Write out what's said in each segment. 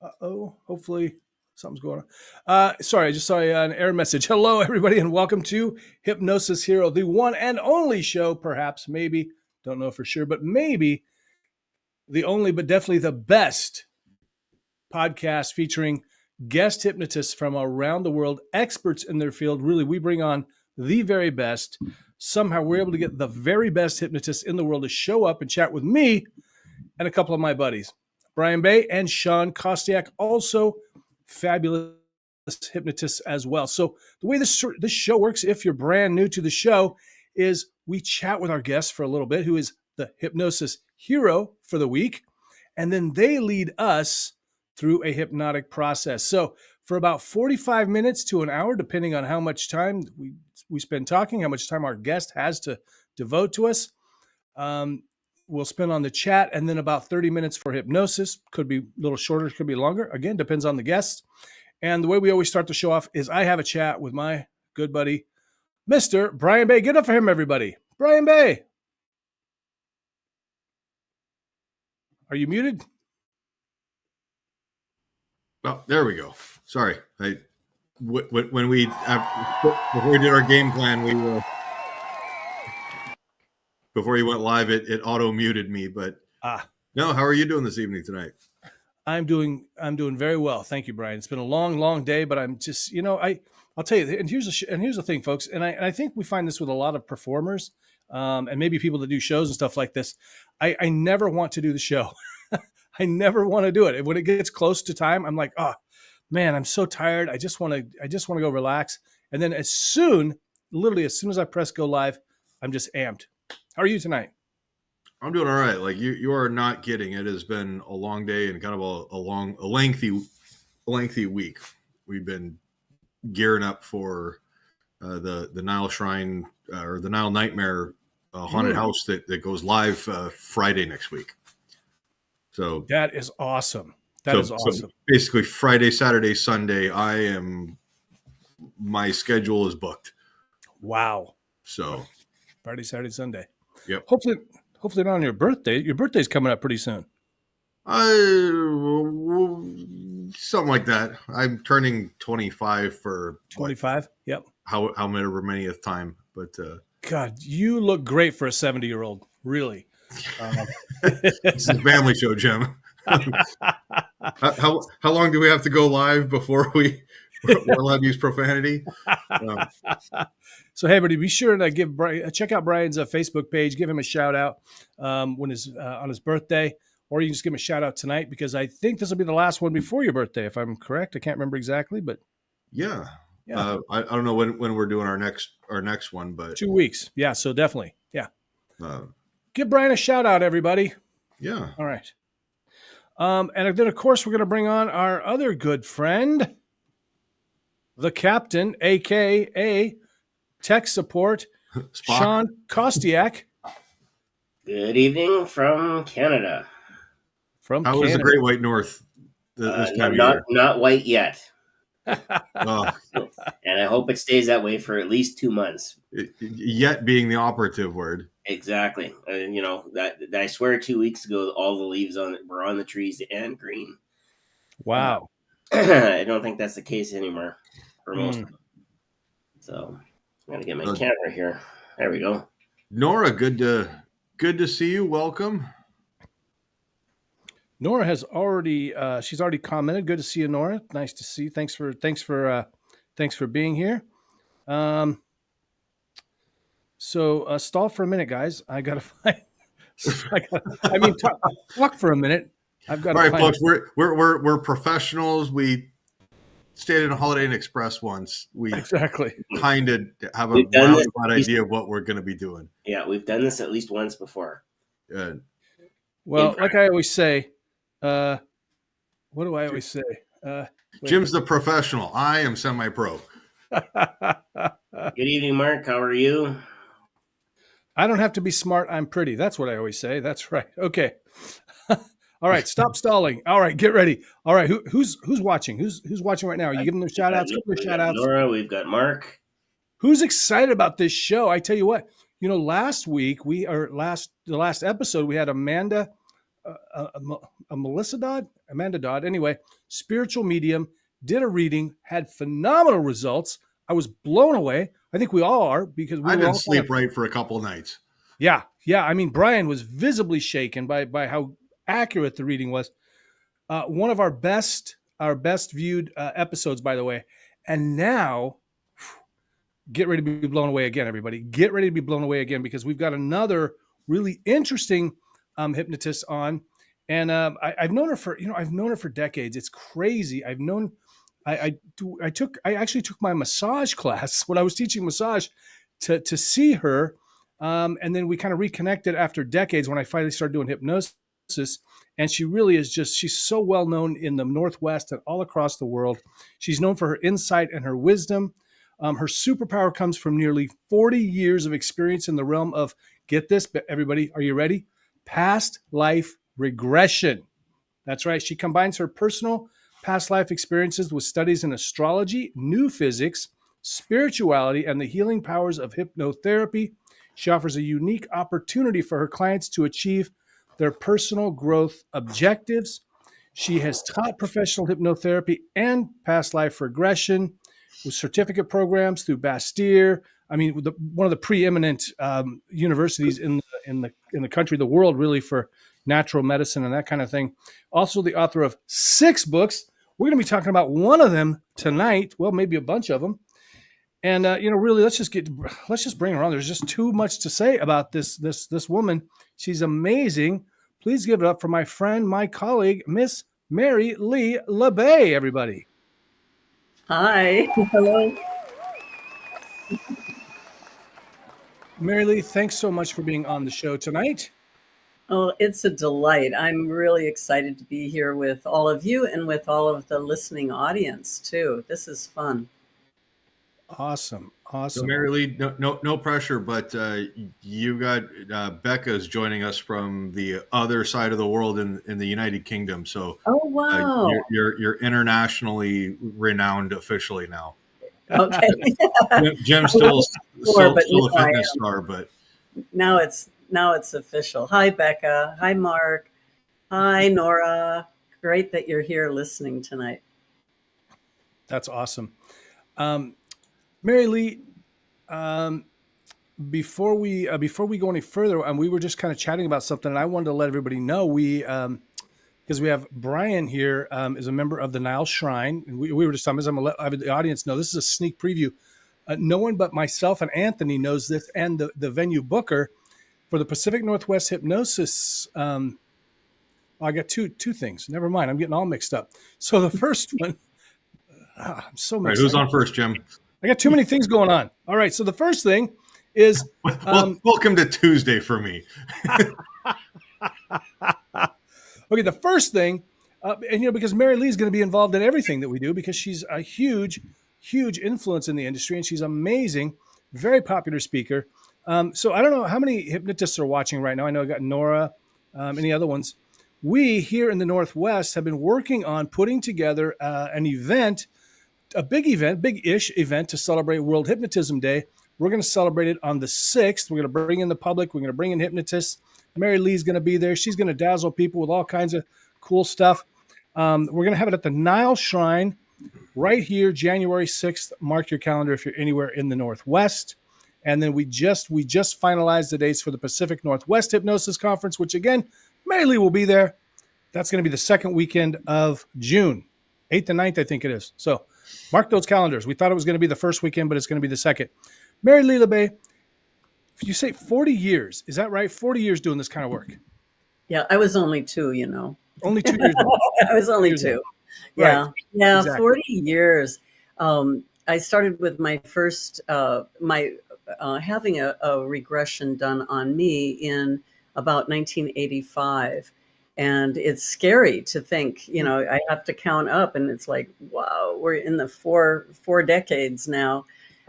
Uh-oh, hopefully something's going on. Sorry, I just saw an error message. Hello, everybody, and welcome to Hypnosis Hero, the one and only show, perhaps, maybe, don't know for sure, but maybe the only, but definitely the best podcast featuring guest hypnotists from around the world, experts in their field. Really, we bring on the very best. Somehow we're able to get the very best hypnotists in the world to show up and chat with me and a couple of my buddies, Brian Bay and Sean Kostiak, also fabulous hypnotists as well. So the way this show works, if you're brand new to the show, is we chat with our guests for a little bit, who is the hypnosis hero for the week, and then they lead us through a hypnotic process. So for about 45 minutes to an hour, depending on how much time we spend talking, how much time our guest has to devote to us, we'll spend on the chat, and then about 30 minutes for hypnosis. Could be a little shorter, could be longer. Again, depends on the guest. And the way we always start the show off is I have a chat with my good buddy, Mr. Brian Bay. Get up for him, everybody. Brian Bay. Are you muted? Oh, there we go. Sorry. When we before we did our game plan, before you went live, it auto muted me. But no, how are you doing this evening tonight? I'm doing very well, thank you, Brian. It's been a long day, but I'm just I'll tell you. And here's the thing, folks. And I think we find this with a lot of performers, and maybe people that do shows and stuff like this. I never want to do the show. I never want to do it. When it gets close to time, I'm like, oh man, I'm so tired. I just want to go relax. And then literally as soon as I press go live, I'm just amped. How are you tonight? I'm doing all right. Like you are not kidding. It has been a long day and kind of a lengthy week. We've been gearing up for the Nile Shrine or the Nile Nightmare haunted house that goes live Friday next week. So that is awesome. That is awesome. So basically Friday, Saturday, Sunday, my schedule is booked. Wow. So Friday, Saturday, Sunday. Yep. Hopefully not on your birthday. Your birthday's coming up pretty soon. Something like that. I'm turning 25 for 25. Yep. However manyth time, but God, you look great for a 70-year-old. Really. It's a family show, Jim. How long do we have to go live before we're allowed to use profanity? So hey, everybody, be sure to check out Brian's Facebook page. Give him a shout out on his birthday, or you can just give him a shout out tonight, because I think this will be the last one before your birthday, if I'm correct. I can't remember exactly, but yeah. I don't know when we're doing our next one, but 2 weeks. Yeah, so definitely, yeah. Give Brian a shout out, everybody. Yeah. All right. And then, of course, we're going to bring on our other good friend, the captain, a.k.a. tech support, Spock. Sean Kostiak. Good evening from Canada. How is the Great White North this time of year? Not white yet. Oh. And I hope it stays that way for at least 2 months. Yet being the operative word. Exactly. That I swear 2 weeks ago, all the leaves were on the trees and green. Wow. I don't think that's the case anymore for most of them. So I'm going to get my camera here. There we go. Nora, good to see you. Welcome. Nora has already she's already commented. Good to see you, Nora. Nice to see you. Thanks for being here. So stall for a minute, guys. I gotta find. Talk for a minute. I've got. All right, folks. We're professionals. We stayed in a Holiday Inn Express once. We exactly kind of have a roundabout idea of what we're going to be doing. Yeah, we've done this at least once before. Well, like I always say, what do I always say? Jim's the professional. I am semi-pro. Good evening, Mark. How are you? I don't have to be smart. I'm pretty. That's what I always say. That's right. Okay. All right. Stop stalling. All right. Get ready. All right. Who's watching? Who's watching right now? Are you giving them shout outs? Nora, we've got Mark. Who's excited about this show? I tell you what, last week the last episode, we had Amanda Melissa Dodd, Amanda Dodd. Anyway, spiritual medium, did a reading, had phenomenal results. I was blown away. I think we all are because we I were didn't all sleep right for a couple of nights. Yeah. I mean, Brian was visibly shaken by how accurate the reading was. One of our best viewed episodes, by the way. And now, get ready to be blown away again, everybody. Get ready to be blown away again because we've got another really interesting hypnotist on, and I've known her for decades. It's crazy. I actually took my massage class when I was teaching massage to see her, and then we kind of reconnected after decades when I finally started doing hypnosis. And she really is she's so well known in the Northwest and all across the world. She's known for her insight and her wisdom. Her superpower comes from nearly 40 years of experience in the realm of, get this, everybody, are you ready? Past life regression. That's right. She combines her personal past life experiences with studies in astrology, new physics, spirituality, and the healing powers of hypnotherapy. She offers a unique opportunity for her clients to achieve their personal growth objectives. She has taught professional hypnotherapy and past life regression with certificate programs through Bastyr. I mean, one of the preeminent universities in the country, the world, really, for natural medicine and that kind of thing. Also, the author of 6 books. We're going to be talking about one of them tonight. Well, maybe a bunch of them. And really, let's just bring her on. There's just too much to say about this woman. She's amazing. Please give it up for my friend, my colleague, Miss Mary Lee LeBay, everybody. Hi. Hello. Mary Lee, thanks so much for being on the show tonight. Oh, it's a delight. I'm really excited to be here with all of you and with all of the listening audience, too. This is fun. Awesome. So Mary Lee, no pressure, but you got Becca's joining us from the other side of the world in the United Kingdom. So, oh wow, you're internationally renowned officially now. Okay. Jim's still a fitness star, but now it's official. Hi, Becca. Hi, Mark. Hi, Nora. Great that you're here listening tonight. That's awesome. Mary Lee, before we go any further, we were just kind of chatting about something, and I wanted to let everybody know because we have Brian here, is a member of the Nile Shrine, and we were just talking. I'm going to let the audience know this is a sneak preview. No one but myself and Anthony knows this, and the venue booker for the Pacific Northwest Hypnosis. I got two things. Never mind, I'm getting all mixed up. So the first one, I'm so mixed. Right, who's on first, Jim? I got too many things going on. All right. So the first thing is welcome to Tuesday for me. Okay. The first thing, and because Mary Lee is going to be involved in everything that we do because she's a huge influence in the industry and she's amazing, very popular speaker. So I don't know how many hypnotists are watching right now. I know I got Nora, any other ones. We here in the Northwest have been working on putting together an event, a big-ish event to celebrate World Hypnotism Day. We're going to celebrate it on the 6th. We're going to bring in the public. We're going to bring in hypnotists. Mary Lee's going to be there. She's going to dazzle people with all kinds of cool stuff. We're going to have it at the Nile Shrine right here, January 6th. Mark your calendar if you're anywhere in the Northwest. And then we just finalized the dates for the Pacific Northwest Hypnosis Conference, which, again, Mary Lee will be there. That's going to be the second weekend of June, 8th and 9th, I think it is. So mark those calendars. We thought it was going to be the first weekend, but it's going to be the second. Mary Lee LeBay, if you say 40 years, is that right? 40 years doing this kind of work. Yeah, I was only 2, Only 2 years old. I was only 2. Yeah. Right. Yeah, Exactly. 40 years. I started with my first, having a regression done on me in about 1985. And it's scary to think, I have to count up and it's like, wow, we're in the four decades now.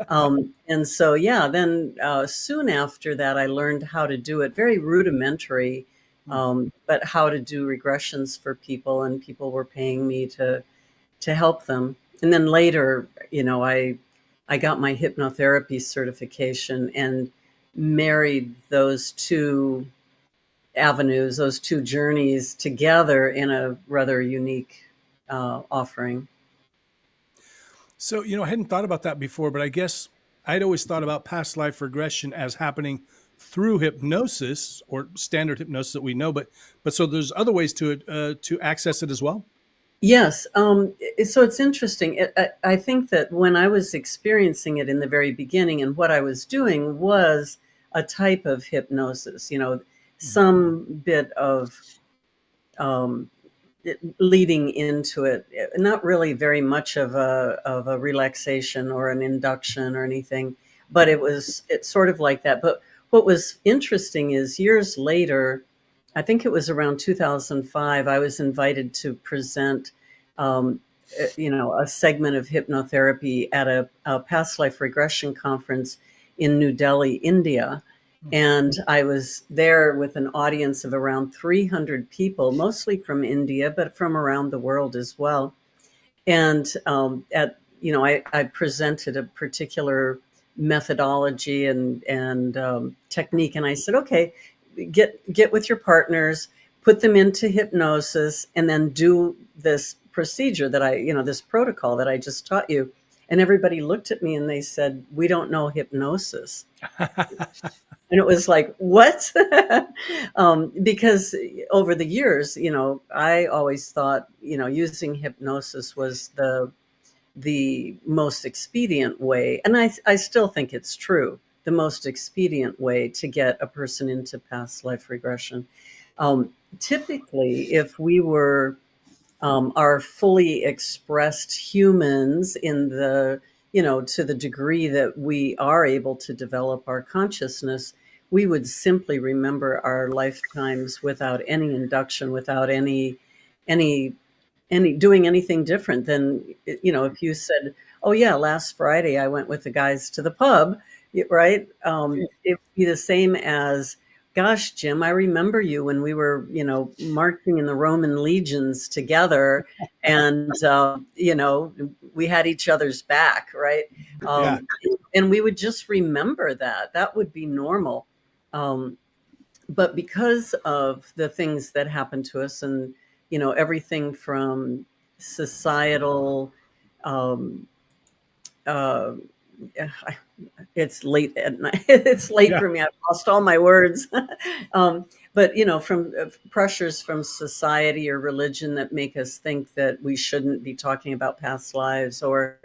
And so, then soon after that, I learned how to do it, very rudimentary, but how to do regressions for people, and people were paying me to help them. And then later, I got my hypnotherapy certification and married those two avenues, those two journeys together in a rather unique offering. So, I hadn't thought about that before, but I guess I'd always thought about past life regression as happening through hypnosis or standard hypnosis that we know, but so there's other ways to access it as well. Yes. So it's interesting. I think that when I was experiencing it in the very beginning, and what I was doing was a type of hypnosis, some bit of um, leading into it, not really very much of a relaxation or an induction or anything, but it's sort of like that. But what was interesting is years later, I think it was around 2005, I was invited to present, um, a segment of hypnotherapy at a past life regression conference in New Delhi, India. And I was there with an audience of around 300 people, mostly from India, but from around the world as well. And I presented a particular methodology and technique, and I said, okay, get with your partners, put them into hypnosis, and then do this procedure this protocol that I just taught you. And everybody looked at me and they said, we don't know hypnosis. And it was like, what? Because over the years, I always thought, using hypnosis was the most expedient way. And I still think it's true, the most expedient way to get a person into past life regression. Typically, if we were are fully expressed humans in to the degree that we are able to develop our consciousness, we would simply remember our lifetimes without any induction, without any doing anything different than, if you said, oh yeah, last Friday I went with the guys to the pub, right? It would be the same as, gosh, Jim, I remember you when we were, marching in the Roman legions together, and we had each other's back, right? Yeah. And we would just remember that. That would be normal. But because of the things that happen to us, and everything from societal, um, uh, it's late at night. It's late Yeah. for me. I've lost all my words. But from pressures from society or religion that make us think that we shouldn't be talking about past lives, or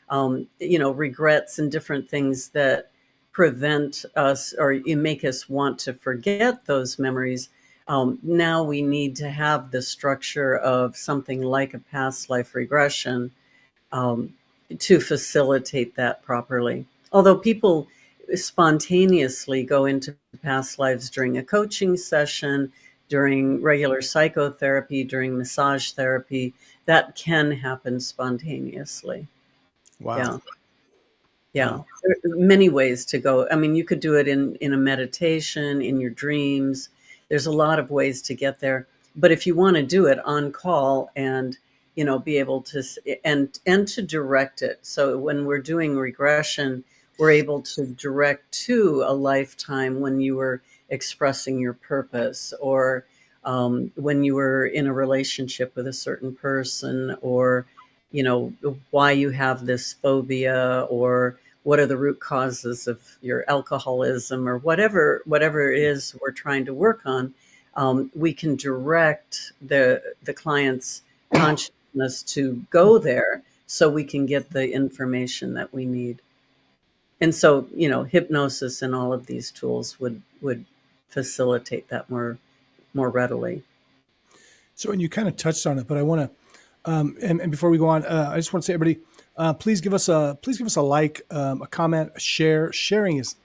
regrets and different things that prevent us or make us want to forget those memories. Now we need to have the structure of something like a past life regression, um, to facilitate that properly. Although people spontaneously go into past lives during a coaching session, during regular psychotherapy, during massage therapy, that can happen spontaneously. Wow. Yeah. Yeah. Wow. There are many ways to go. I mean, you could do it in a meditation, in your dreams. There's a lot of ways to get there. But if you want to do it on call and, be able to, and to direct it. So when we're doing regression, we're able to direct to a lifetime when you were expressing your purpose, or when you were in a relationship with a certain person, or, why you have this phobia, or what are the root causes of your alcoholism, or whatever it is we're trying to work on. We can direct the client's consciousness to go there, so we can get the information that we need. And so, hypnosis and all of these tools would facilitate that more readily. So, and you kind of touched on it, but I want to, and before we go on, I just want to say, everybody, please give us a like, a comment, a share. Sharing is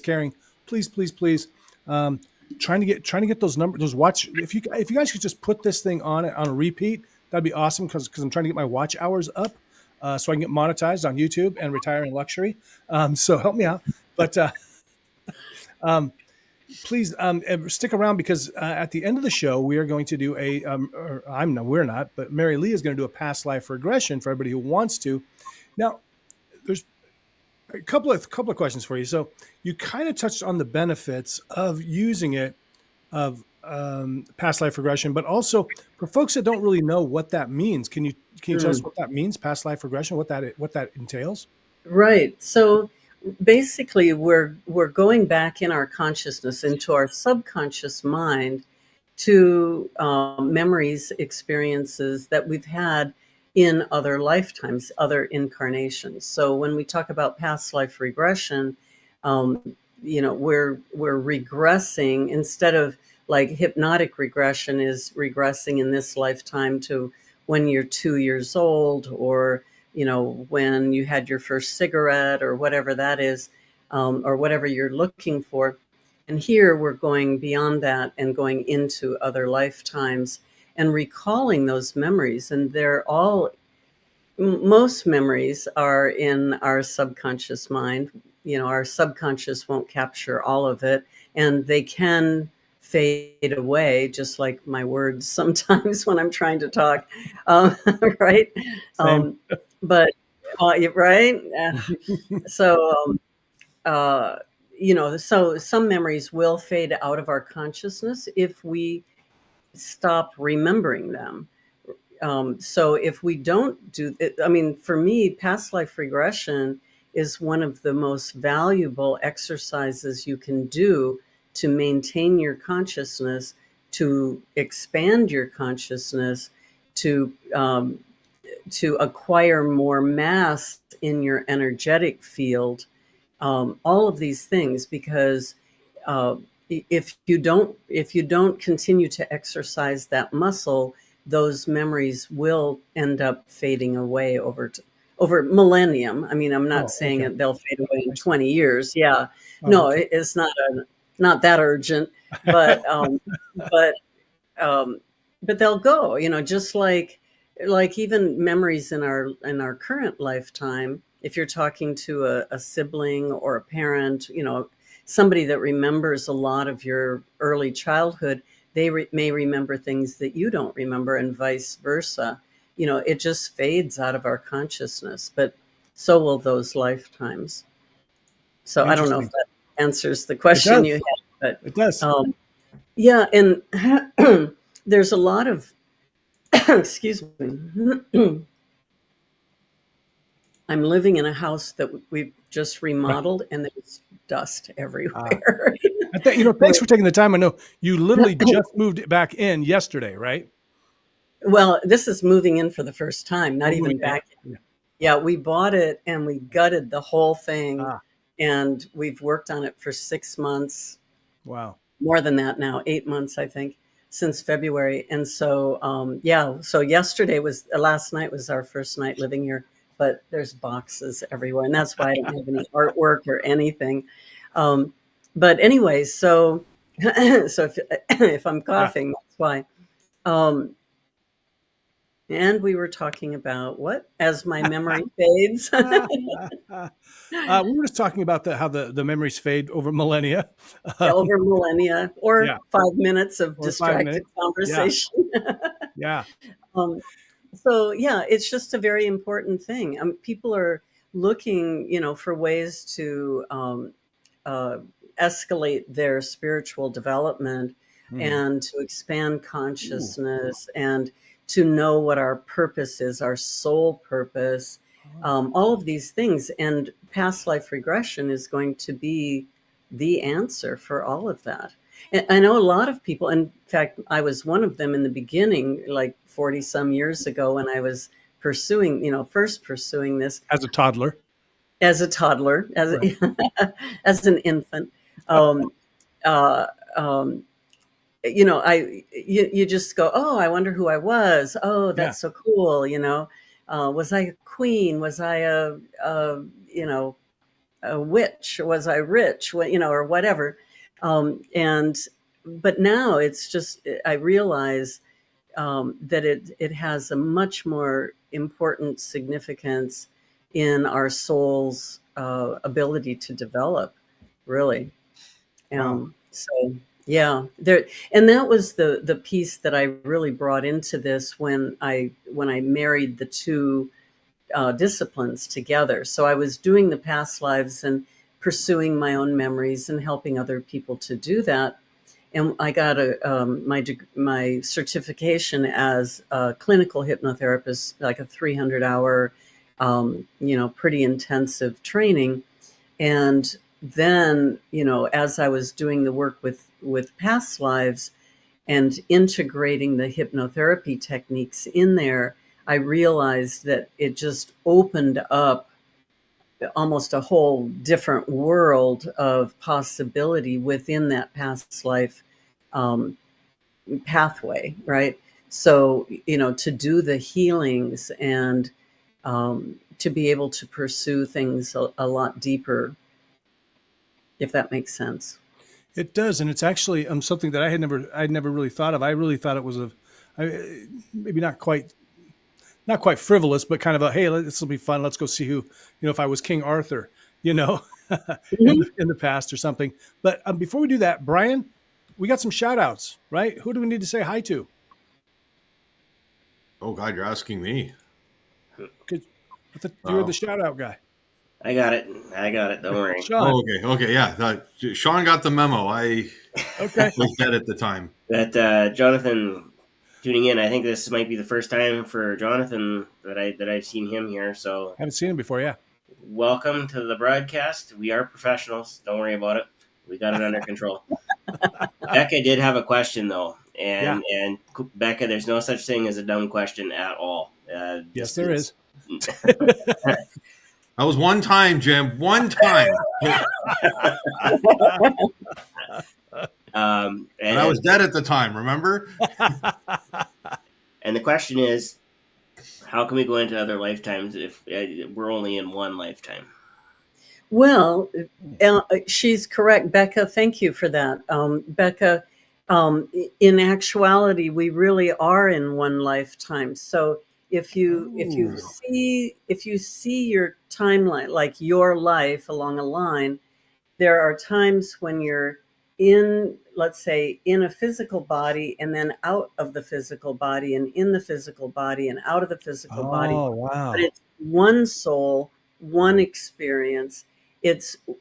caring. Please, please, please. Trying to get those numbers, those watch. If you guys could just put this thing on a repeat, that'd be awesome, because I'm trying to get my watch hours up, so I can get monetized on YouTube and retire in luxury. So help me out. But please stick around, because at the end of the show, we are going to do we're not, but Mary Lee is going to do a past life regression for everybody who wants to. Now, there's a couple of questions for you. So you kind of touched on the benefits of using it, of past life regression, but also for folks that don't really know what that means, can you tell us what that means, past life regression, what that entails? Right. So basically, we're going back in our consciousness into our subconscious mind to memories, experiences that we've had in other lifetimes, other incarnations. So when we talk about past life regression, we're regressing instead of like hypnotic regression is regressing in this lifetime to when you're 2 years old, or when you had your first cigarette, or whatever that is, or whatever you're looking for. And here we're going beyond that and going into other lifetimes and recalling those memories. And most memories are in our subconscious mind. Our subconscious won't capture all of it, and they can fade away, just like my words sometimes when I'm trying to talk. Right. Same. But right. So so some memories will fade out of our consciousness if we stop remembering them. So if we don't do it, I mean, for me, past life regression is one of the most valuable exercises you can do to maintain your consciousness, to expand your consciousness, to acquire more mass in your energetic field, all of these things, because if you don't continue to exercise that muscle, those memories will end up fading away over millennium. I mean, I'm not saying okay. they'll fade away in 20 years. Yeah, Oh, no, okay. it's not that urgent, but but um, but they'll go. Just like even memories in our current lifetime. If you're talking to a sibling or a parent, somebody that remembers a lot of your early childhood, they may remember things that you don't remember, and vice versa. It just fades out of our consciousness, but so will those lifetimes. So I don't know if Interesting. that answers the It question you does. had, It does. but yeah, and there's a lot of excuse me. I'm living in a house that we've just remodeled, and there's dust everywhere. I think, thanks for taking the time. I know you literally just moved back in yesterday, right? Well, this is moving in for the first time, not Or even moving in. back in. Yeah, we bought it and we gutted the whole thing, Ah, and we've worked on it for 6 months, wow. more than that now, 8 months, I think, since February. And so, so last night was our first night living here, but there's boxes everywhere. And that's why I don't have any artwork or anything. But anyway, so, so if I'm Yeah. coughing, that's why. Um, and we were talking about what? As my memory fades. We were just talking about how the memories fade over millennia. Over millennia, Yeah. or 5 minutes of Or 5 distracted minutes. Yeah. conversation. Yeah. um, so yeah, it's just a very important thing. People are looking, for ways to uh, escalate their spiritual development Mm. and to expand Ooh. consciousness and to know what our purpose is, our soul purpose, all of these things. And past life regression is going to be the answer for all of that. And I know a lot of people, in fact, I was one of them in the beginning, like 40 some years ago, when I was first pursuing this As a toddler. as a toddler, Right. as an infant. Um, uh, um, you just go, oh, I wonder who I was. Oh, Yeah. that's so cool. Was I a queen? Was I a witch? Was I rich? Or whatever. But now it's just, I realize that it has a much more important significance in our soul's ability to develop, really. Wow. So yeah, and that was the piece that I really brought into this when I married the two disciplines together. So I was doing the past lives and pursuing my own memories and helping other people to do that. and I got my certification as a clinical hypnotherapist, like a 300-hour, pretty intensive training. And then, as I was doing the work with past lives and integrating the hypnotherapy techniques in there, I realized that it just opened up almost a whole different world of possibility within that past life um, pathway, right? So, to do the healings and to be able to pursue things a lot deeper, if that makes sense. It does, and it's actually something that I'd never really thought of. I really thought it was maybe not quite frivolous, but kind of a, hey, this will be fun. Let's go see who, if I was King Arthur, Mhm. in the past or something. But before we do that, Brian, we got some shout outs, right? Who do we need to say hi to? Oh God, you're asking me. Because you're the shout out guy. I got it. Don't worry. Sean. Oh, okay, yeah. Sean got the memo. I Okay. was dead at the time. That Jonathan tuning in. I think this might be the first time for Jonathan that I've seen him here. So Haven't seen him before, yeah. welcome to the broadcast. We are professionals. Don't worry about it. We got it under control. Becca did have a question though, and Becca, there's no such thing as a dumb question at all. Yes, there is. That was one time, Jim. One time. And I was dead at the time, remember? And the question is, how can we go into other lifetimes if we're only in one lifetime? Well, she's correct, Becca. Thank you for that, Becca. In actuality, we really are in one lifetime. So if you see your timeline, like your life along a line, there are times when you're in, let's say, in a physical body and then out of the physical body and in the physical body and out of the physical body. Oh, wow. But it's one soul, one experience.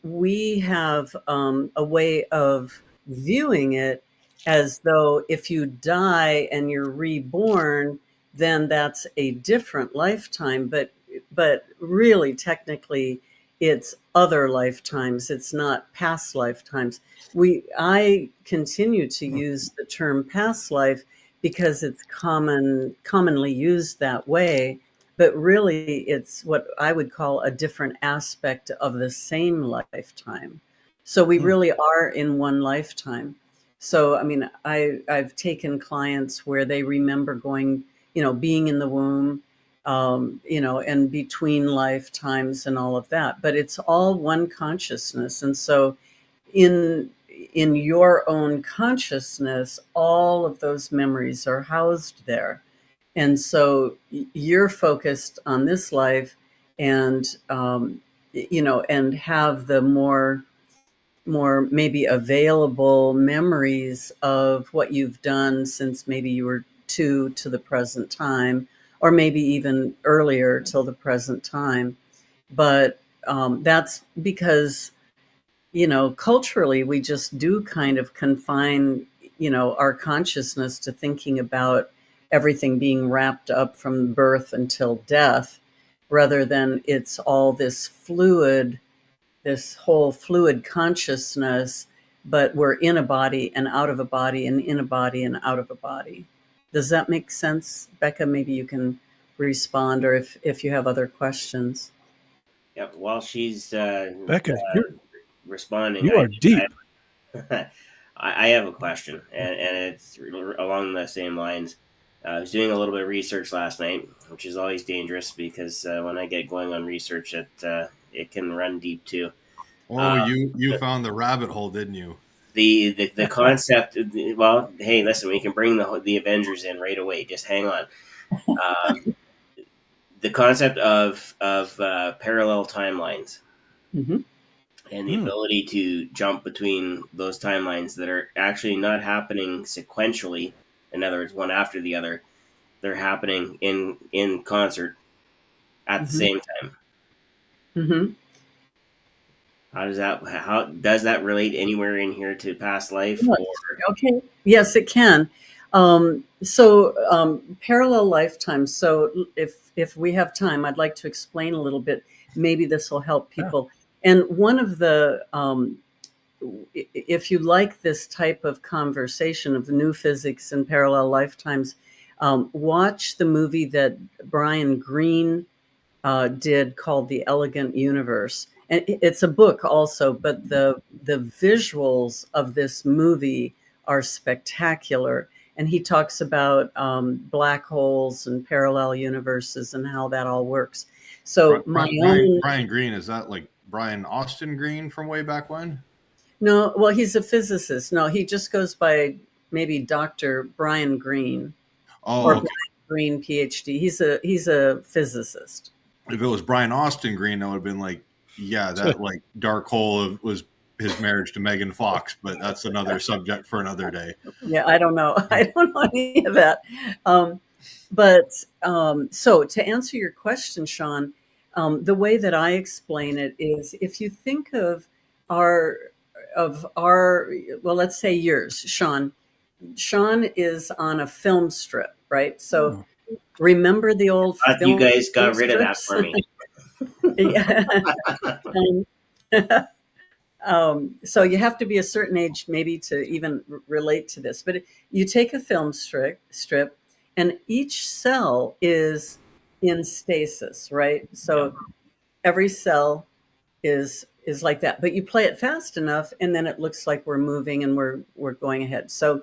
We have a way of viewing it as though if you die and you're reborn, then that's a different lifetime. But really, technically, it's other lifetimes. It's not past lifetimes. I continue to use the term past life because it's commonly used that way. But really, it's what I would call a different aspect of the same lifetime. So we really are in one lifetime. So, I mean, I've taken clients where they remember going, being in the womb, and between lifetimes and all of that. But it's all one consciousness. And so in your own consciousness, all of those memories are housed there. And so you're focused on this life and, and have the more maybe available memories of what you've done since maybe you were 2 to the present time, or maybe even earlier till the present time. But that's because, culturally, we just do kind of confine, our consciousness to thinking about everything being wrapped up from birth until death, rather than it's all this whole fluid consciousness, but we're in a body and out of a body and in a body and out of a body. Does that make sense, Becca? Maybe you can respond, or if you have other questions. Yep. While she's Becca, responding, you are deep. I have a question, and it's along the same lines. I was doing a little bit of research last night, which is always dangerous because when I get going on research, it can run deep too. Oh, you found the rabbit hole, didn't you? The concept. Well, hey, listen, we can bring the Avengers in right away. Just hang on. The concept of parallel timelines. Mm-hmm. And the ability to jump between those timelines that are actually not happening sequentially. In other words, one after the other. They're happening in concert at the same time. Mm-hmm. How does that relate anywhere in here to past life? Yes. Or Okay. Yes, it can. Parallel lifetimes. So if we have time, I'd like to explain a little bit. Maybe this will help Yeah. people. And one of the if you like this type of conversation of new physics and parallel lifetimes, watch the movie that Brian Greene did called The Elegant Universe. And it's a book also, but the visuals of this movie are spectacular. And he talks about black holes and parallel universes and how that all works. So my own Brian Greene, is that like Brian Austin Green from way back when? no, well, he's a physicist. No, he just goes by maybe Dr. Brian Greene Oh, or okay. Brian Greene, PhD. He's a physicist. If it was Brian Austin Green, that would have been like, yeah, that like dark hole was his marriage to Megan Fox, but that's another subject for another day. Yeah, I don't know. I don't know any of that. So to answer your question, Sean, the way that I explain it is if you think of our well, let's say yours, Sean. Sean is on a film strip, right? So remember the old you film guys got rid of that strips? for me. Yeah. So you have to be a certain age maybe to even relate to this. But you take a film strip, and each cell is in stasis, right? So every cell is like that. But you play it fast enough, and then it looks like we're moving and we're going ahead. So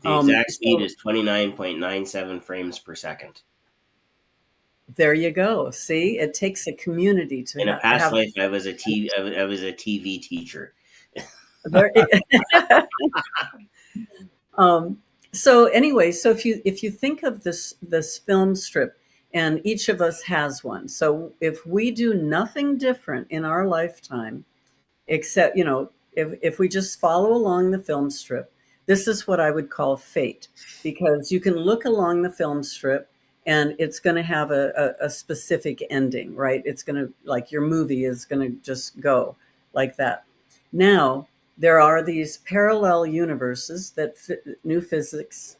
The exact speed is 29.97 frames per second. there you go. See, it takes a community to In a past have. life, I was a TV teacher. There, so anyway, so if you think of this film strip, and each of us has one. So if we do nothing different in our lifetime, except if we just follow along the film strip, this is what I would call fate, because you can look along the film strip and it's going to have a specific ending, right? It's going to, like, your movie is going to just go like that. Now, there are these parallel universes that new physicists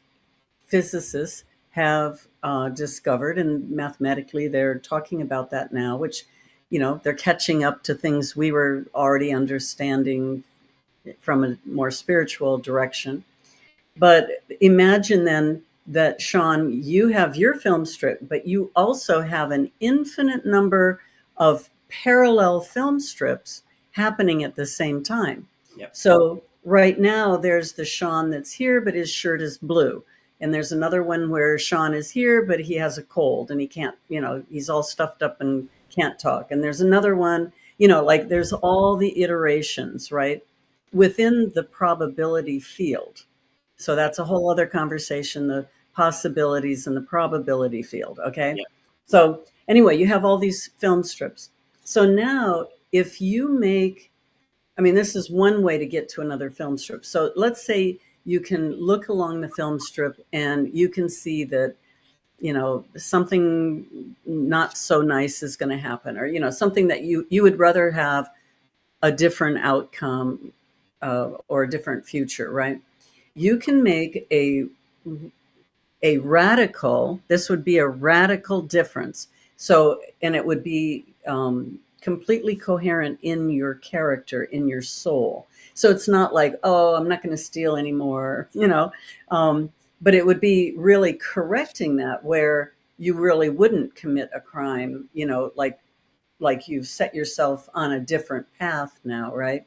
have discovered, and mathematically they're talking about that now, which, they're catching up to things we were already understanding from a more spiritual direction. But imagine then that, Sean, you have your film strip, but you also have an infinite number of parallel film strips happening at the same time. Yep. So right now there's the Sean that's here, but his shirt is blue. And there's another one where Sean is here, but he has a cold and he can't, he's all stuffed up and can't talk. And there's another one, like there's all the iterations, right, within the probability field. So that's a whole other conversation, the possibilities and the probability field. Okay. Yep. So anyway, you have all these film strips. So now if you make, this is one way to get to another film strip. So let's say you can look along the film strip and you can see that, something not so nice is going to happen, or, something that you would rather have a different outcome or a different future, right? You can make a radical, this would be a radical difference. So, and it would be completely coherent in your character, in your soul. So it's not like, oh, I'm not going to steal anymore, but it would be really correcting that, where you really wouldn't commit a crime, like you've set yourself on a different path now, right?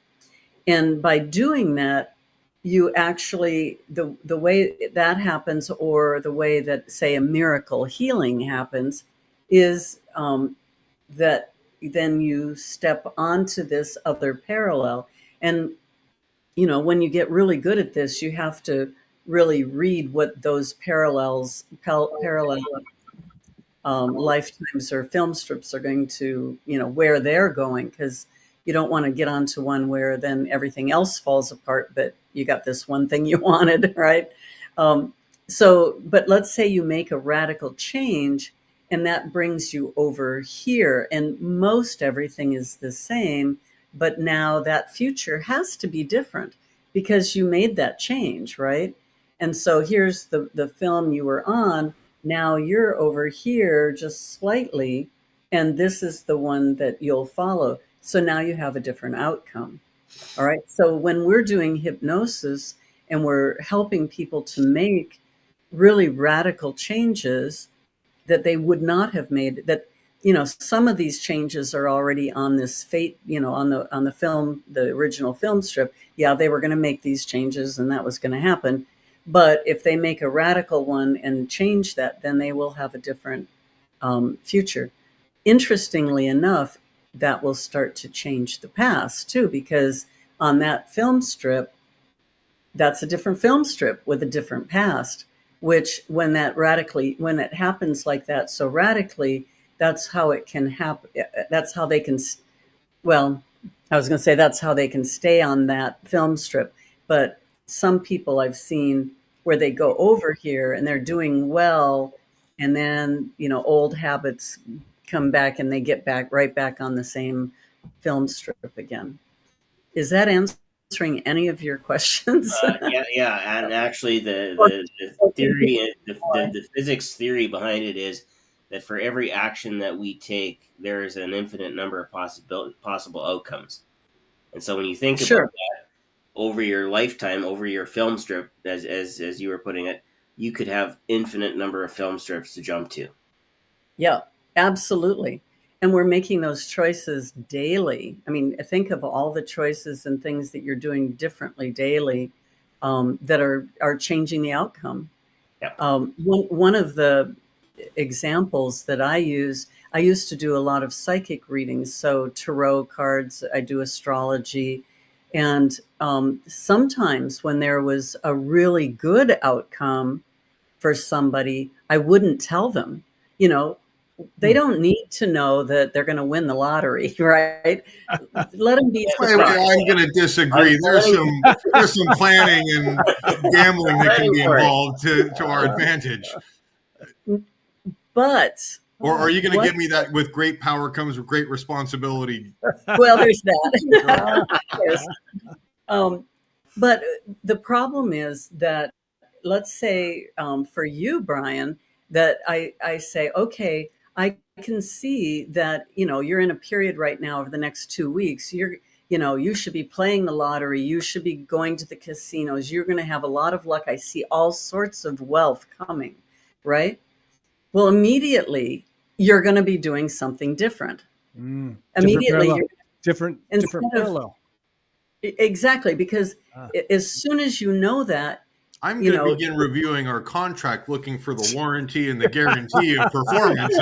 And by doing that, you actually, the way that happens, or the way that, say, a miracle healing happens, is that then you step onto this other parallel. And, when you get really good at this, you have to really read what those parallel lifetimes or film strips are going to, where they're going, because you don't want to get onto one where then everything else falls apart, but you got this one thing you wanted, right? But let's say you make a radical change and that brings you over here, and most everything is the same. but now that future has to be different because you made that change, right? And so here's the film you were on. Now you're over here just slightly, and this is the one that you'll follow. So now you have a different outcome. All right. So when we're doing hypnosis and we're helping people to make really radical changes that they would not have made, that, some of these changes are already on this fate, on the film, the original film strip. Yeah, they were going to make these changes and that was going to happen. But if they make a radical one and change that, then they will have a different future. Interestingly enough, that will start to change the past too, because on that film strip, that's a different film strip with a different past, which when it happens like that so radically, that's how it can happen. That's how they can, well, I was going to say that's how they can stay on that film strip. But some people I've seen where they go over here and they're doing well, and then, old habits come back and they get back right back on the same film strip again. Is that answering any of your questions? Yeah, and actually, the theory, the physics theory behind it is that for every action that we take, there is an infinite number of possible outcomes. And so when you think Sure. about that over your lifetime, over your film strip, as you were putting it, you could have infinite number of film strips to jump to. Yeah, absolutely. And we're making those choices daily. I mean, think of all the choices and things that you're doing differently daily that are changing the outcome. Yep. One of the examples that I used to do a lot of psychic readings. So tarot cards, I do astrology. And sometimes when there was a really good outcome for somebody, I wouldn't tell them, they don't need to know that they're going to win the lottery, right? Let them be. Wait, I'm going to disagree. There's some planning and gambling that can be involved to our advantage. But or are you going to give me that with great power comes with great responsibility? Well, there's that. Yes. But the problem is that, let's say for you, Brian, that I say, okay, I can see that, you're in a period right now over the next 2 weeks. You should be playing the lottery. You should be going to the casinos. You're going to have a lot of luck. I see all sorts of wealth coming, right? Well, immediately you're going to be doing something different. Immediately, different parallel. Exactly, because as soon as you know that, I'm going to begin reviewing our contract, looking for the warranty and the guarantee of performance.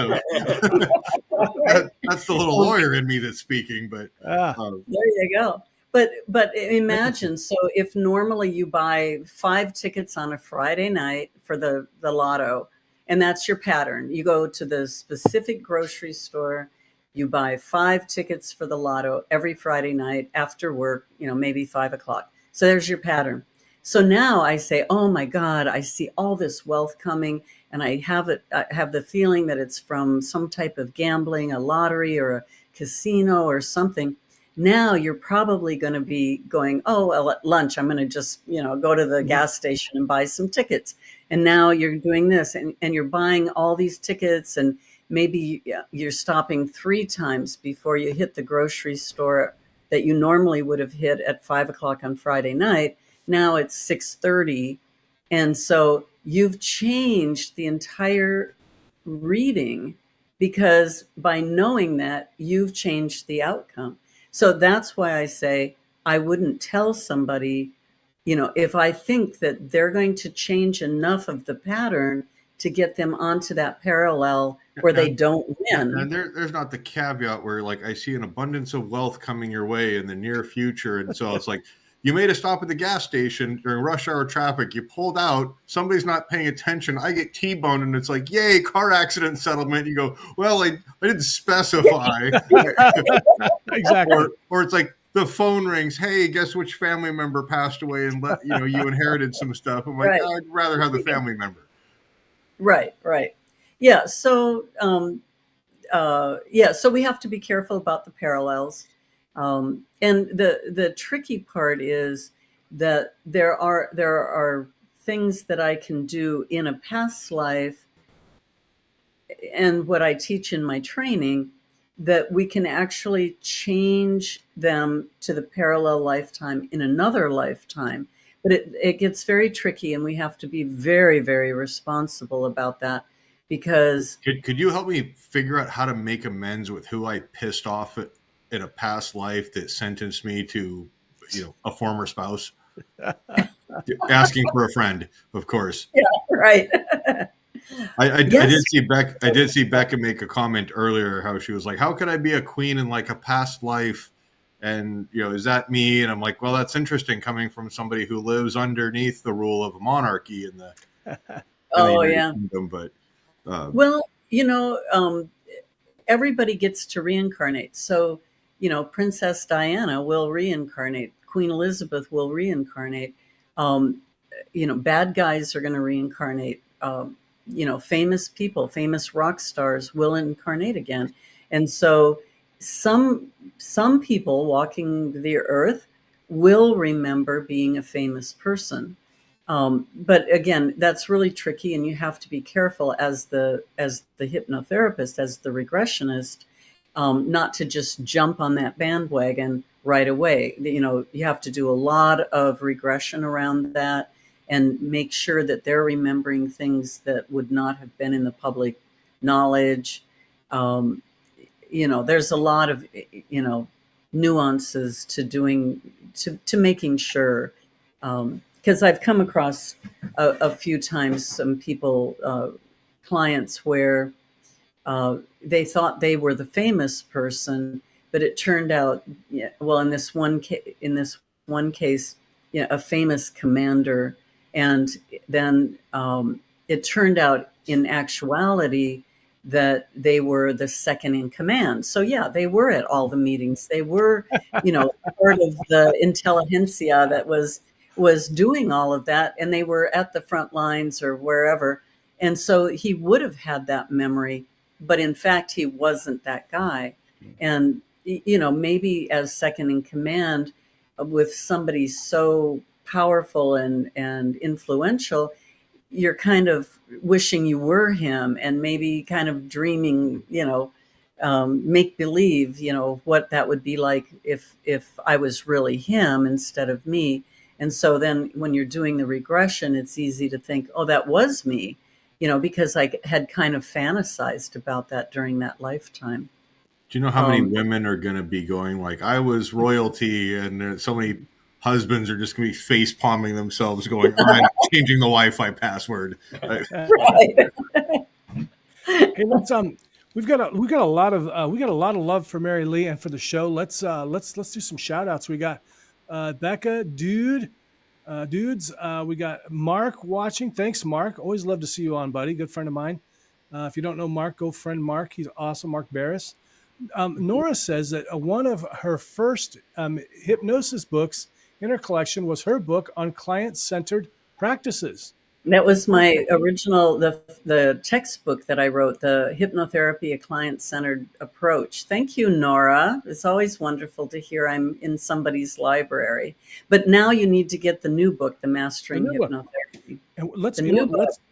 That's the little lawyer in me that's speaking. But there you go. But imagine, so if normally you buy 5 tickets on a Friday night for the lotto, and that's your pattern. You go to the specific grocery store, you buy 5 tickets for the lotto every Friday night after work, maybe 5 o'clock. So there's your pattern. So now I say, oh my God, I see all this wealth coming, and I have the feeling that it's from some type of gambling, a lottery or a casino or something. Now you're probably going to be going, oh, well, at lunch, I'm going to just, go to the gas station and buy some tickets. And now you're doing this and you're buying all these tickets, and maybe you're stopping 3 times before you hit the grocery store that you normally would have hit at 5 o'clock on Friday night. Now it's 6:30. And so you've changed the entire reading, because by knowing that, you've changed the outcome. So that's why I say I wouldn't tell somebody, if I think that they're going to change enough of the pattern to get them onto that parallel where they don't win. And there's not the caveat where, like, I see an abundance of wealth coming your way in the near future. And so it's like, you made a stop at the gas station during rush hour traffic. You pulled out. Somebody's not paying attention. I get T-boned, and it's like, yay, car accident settlement. You go, well, I didn't specify. Exactly. Or it's like the phone rings. Hey, guess which family member passed away, and you inherited some stuff. I'm like, Right. I'd rather have the family member. Right. Yeah. So, so we have to be careful about the parallels. And the tricky part is that there are things that I can do in a past life, and what I teach in my training, that we can actually change them to the parallel lifetime in another lifetime. But it gets very tricky, and we have to be very, very responsible about that, because Could you help me figure out how to make amends with who I pissed off in a past life that sentenced me to, a former spouse? Asking for a friend, of course. yeah, right. I Yes. did see Becca make a comment earlier how she was like, how could I be a queen in like a past life? And, is that me? And I'm like, well, that's interesting coming from somebody who lives underneath the rule of a monarchy in the Oh, United yeah. Kingdom. But Well, everybody gets to reincarnate. So, Princess Diana will reincarnate. Queen Elizabeth will reincarnate. Bad guys are going to reincarnate. Famous people, famous rock stars will incarnate again. And so some people walking the earth will remember being a famous person. But again, that's really tricky, and you have to be careful as the hypnotherapist, as the regressionist, not to just jump on that bandwagon right away. You have to do a lot of regression around that and make sure that they're remembering things that would not have been in the public knowledge. There's a lot of nuances to making sure. Because I've come across a few times some people, clients, where they thought they were the famous person, but it turned out, well, in this one case, a famous commander, and then it turned out in actuality that they were the second in command. So yeah, they were at all the meetings. They were, part of the intelligentsia that was doing all of that, and they were at the front lines or wherever. And so he would have had that memory, but in fact, he wasn't that guy. And, maybe as second in command with somebody so powerful and influential, you're kind of wishing you were him, and maybe kind of dreaming, make believe, what that would be like if I was really him instead of me. And so then when you're doing the regression, it's easy to think, oh, that was me, because I had kind of fantasized about that during that lifetime. do you know how many women are going to be going like, I was royalty, and so many husbands are just going to be face palming themselves going, I'm changing the Wi-Fi password. Right. Hey, we've got a lot of love for Mary Lee and for the show. Let's do some shout outs. We got Becca, dudes. We got Mark watching. Thanks, Mark. Always love to see you on, buddy. Good friend of mine. If you don't know Mark, go friend Mark. He's awesome. Mark Barris. Nora says that one of her first hypnosis books in her collection was her book on client-centered practices. That was my original, the textbook that I wrote, the Hypnotherapy, a Client-Centered Approach. Thank you, Nora. It's always wonderful to hear I'm in somebody's library. But now you need to get the new book, The Mastering Hypnotherapy.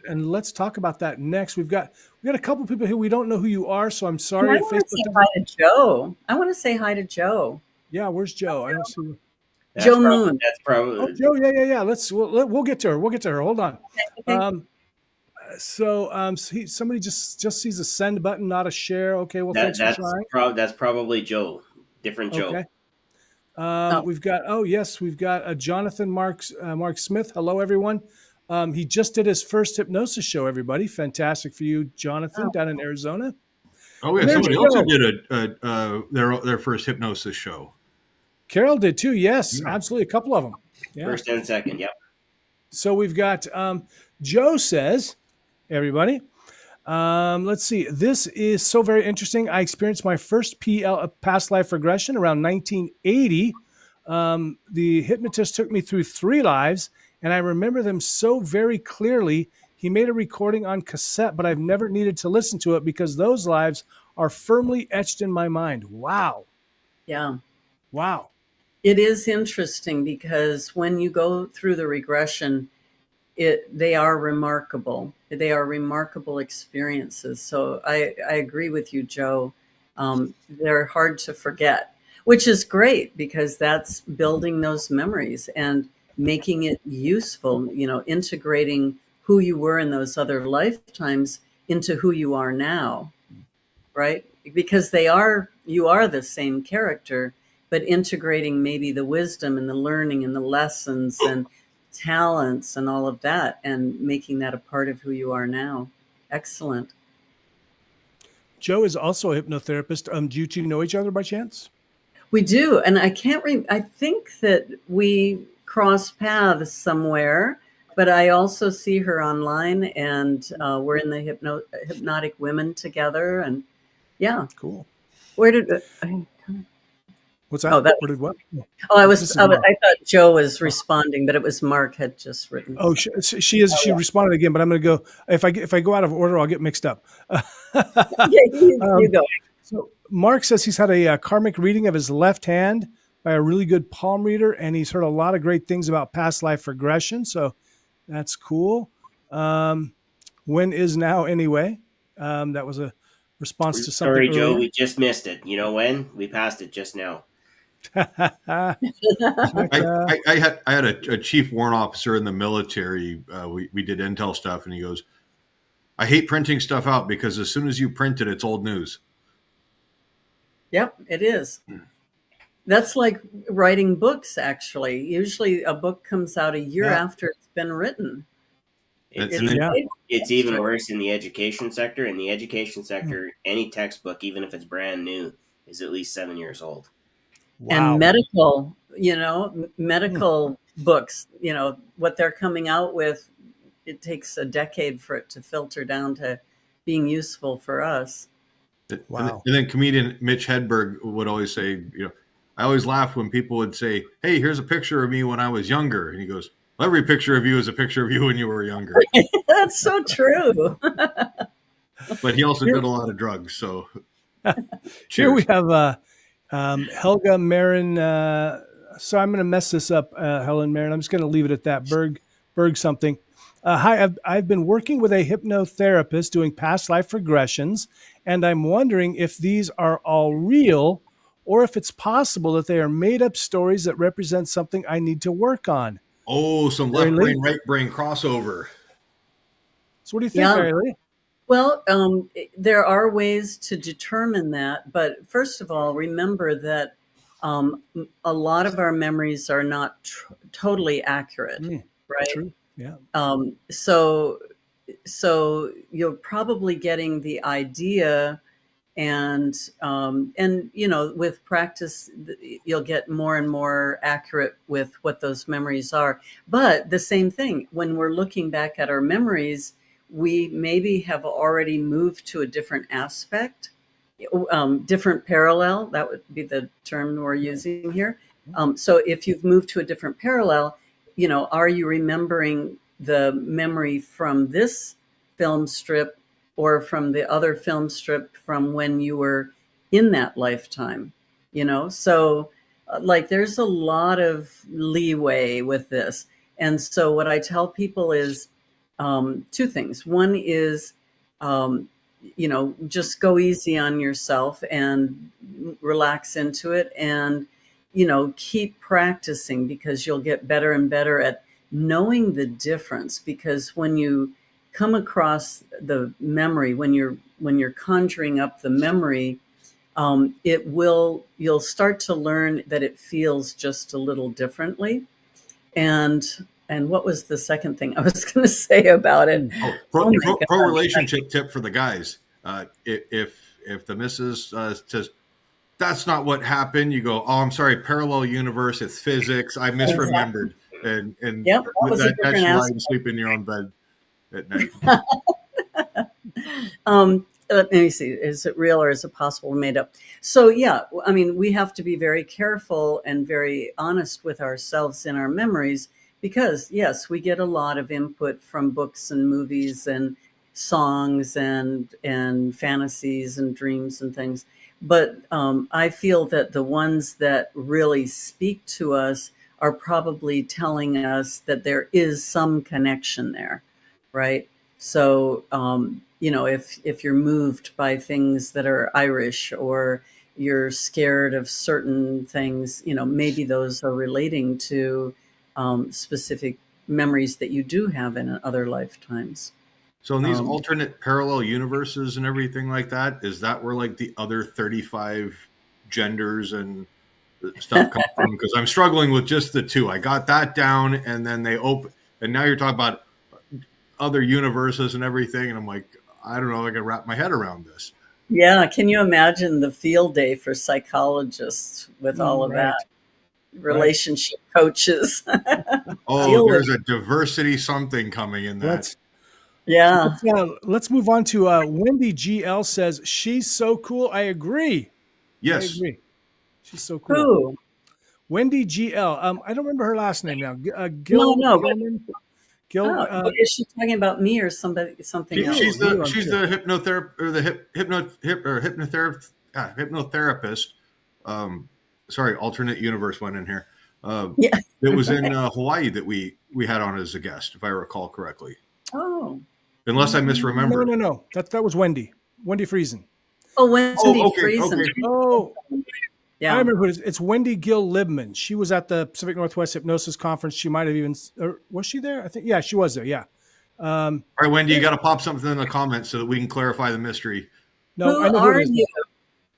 And let's talk about that next. We've got a couple people here. We don't know who you are, so I'm sorry. I want to say hi to Joe. I want to say hi to Joe. Yeah, where's Joe? I don't see. Joe Moon. That's probably. Oh, Joe. Yeah. We'll get to her. We'll get to her. Hold on. Somebody just sees a send button, not a share. Okay. Well, thanks for trying. That's probably Joe. Different Joe. Okay. We've got Jonathan Mark Smith. Hello, everyone. He just did his first hypnosis show. Everybody, fantastic for you, Jonathan, down in Arizona. Oh yeah, somebody else did their first hypnosis show. Carol did too. Yes, absolutely. A couple of them. Yeah. First and second. Yep. So we've got Joe says, everybody, let's see. This is so very interesting. I experienced my first past life regression around 1980. The hypnotist took me through 3 lives, and I remember them so very clearly. He made a recording on cassette, but I've never needed to listen to it because those lives are firmly etched in my mind. Wow. Yeah. Wow. It is interesting because when you go through the regression, they are remarkable. They are remarkable experiences. So I agree with you, Joe. They're hard to forget, which is great because that's building those memories and making it useful, integrating who you were in those other lifetimes into who you are now, right? Because you are the same character, but integrating maybe the wisdom and the learning and the lessons and talents and all of that and making that a part of who you are now. Excellent. Joe is also a hypnotherapist. Do you two know each other by chance? We do. And I think that we cross paths somewhere, but I also see her online, and we're in the hypnotic women together. And yeah. Cool. Where did What's that? Oh, that Where did what? was, This is I Mark. thought Joe was responding, but it was Mark had just written. Oh, she is. She responded again, but I'm going to go. If I go out of order, I'll get mixed up. Yeah, you go. So Mark says he's had a karmic reading of his left hand by a really good palm reader, and he's heard a lot of great things about past life regression. So that's cool. When is now anyway? That was a response to something. Sorry, Joe, earlier. we just missed it. You know when? We passed it just now. I had a chief warrant officer in the military. We did intel stuff, and he goes, "I hate printing stuff out because as soon as you print it, it's old news." Yep, it is. That's like writing books, actually. Usually a book comes out a year after it's been written. It's even worse in the education sector. In the education sector, any textbook, even if it's brand new, is at least 7 years old. Wow. And medical books, what they're coming out with, it takes a decade for it to filter down to being useful for us. Wow. And then comedian Mitch Hedberg would always say, I always laughed when people would say, "Hey, here's a picture of me when I was younger." And he goes, "Well, every picture of you is a picture of you when you were younger." That's so true. But he also did a lot of drugs. So here we have Helga Marin. So I'm going to mess this up, Helen Marin. I'm just going to leave it at that. Berg something. Hi, I've been working with a hypnotherapist doing past life regressions, and I'm wondering if these are all real or if it's possible that they are made up stories that represent something I need to work on. Oh, some left brain, right brain crossover. So what do you think, Mary Lee? Well, there are ways to determine that. But first of all, remember that a lot of our memories are not totally accurate, right? True. Yeah. So you're probably getting the idea, and with practice, you'll get more and more accurate with what those memories are. But the same thing, when we're looking back at our memories, we maybe have already moved to a different aspect, different parallel. That would be the term we're using here. So if you've moved to a different parallel, are you remembering the memory from this film strip or from the other film strip from when you were in that lifetime? So there's a lot of leeway with this. And so what I tell people is two things. One is, just go easy on yourself and relax into it, and keep practicing, because you'll get better and better at knowing the difference. Because when you come across the memory, when you're conjuring up the memory, you'll start to learn that it feels just a little differently. And what was the second thing I was going to say about it? Pro relationship tip for the guys. If the missus says, "That's not what happened," you go, "Oh, I'm sorry, parallel universe, it's physics, I misremembered." And that's why you sleep in your own bed at night. Let me see. Is it real or is it possible made up? So yeah, I mean, we have to be very careful and very honest with ourselves in our memories, because yes, we get a lot of input from books and movies and songs and fantasies and dreams and things. But I feel that the ones that really speak to us are probably telling us that there is some connection there, right? So, if you're moved by things that are Irish, or you're scared of certain things, maybe those are relating to specific memories that you do have in other lifetimes. So in these Um, alternate parallel universes and everything like that, is that where like the other 35 genders and stuff come from? Because I'm struggling with just the two. I got that down, and then they open, and now you're talking about other universes and everything, and I'm like, I don't know if I can wrap my head around this. yeah, can you imagine the field day for psychologists with all of Right. that? Relationship coaches. Oh, Deal with there's a diversity something coming in that. Yeah. Let's move on to Wendy GL says she's so cool. I agree. I Yes. agree. She's so cool. Who? Wendy GL. I don't remember her last name now. No, Gil. no, but is she talking about me or something else? She's you, the I'm she's sure. the hypnotherapist or the hypnotherapist. Sorry, alternate universe went in here. Yeah. It was in Hawaii that we had on as a guest, if I recall correctly. Oh. Unless I misremembered. No. That was Wendy. Wendy Friesen. Oh, Wendy Oh, okay, Friesen. okay. Oh, Yeah. I remember who it is. It's Wendy Gill Libman. She was at the Pacific Northwest Hypnosis Conference. She might have even, or was she there? I think, yeah, she was there. Yeah. All right, Wendy, you got to pop something in the comments so that we can clarify the mystery. No, Who I know are it is. you?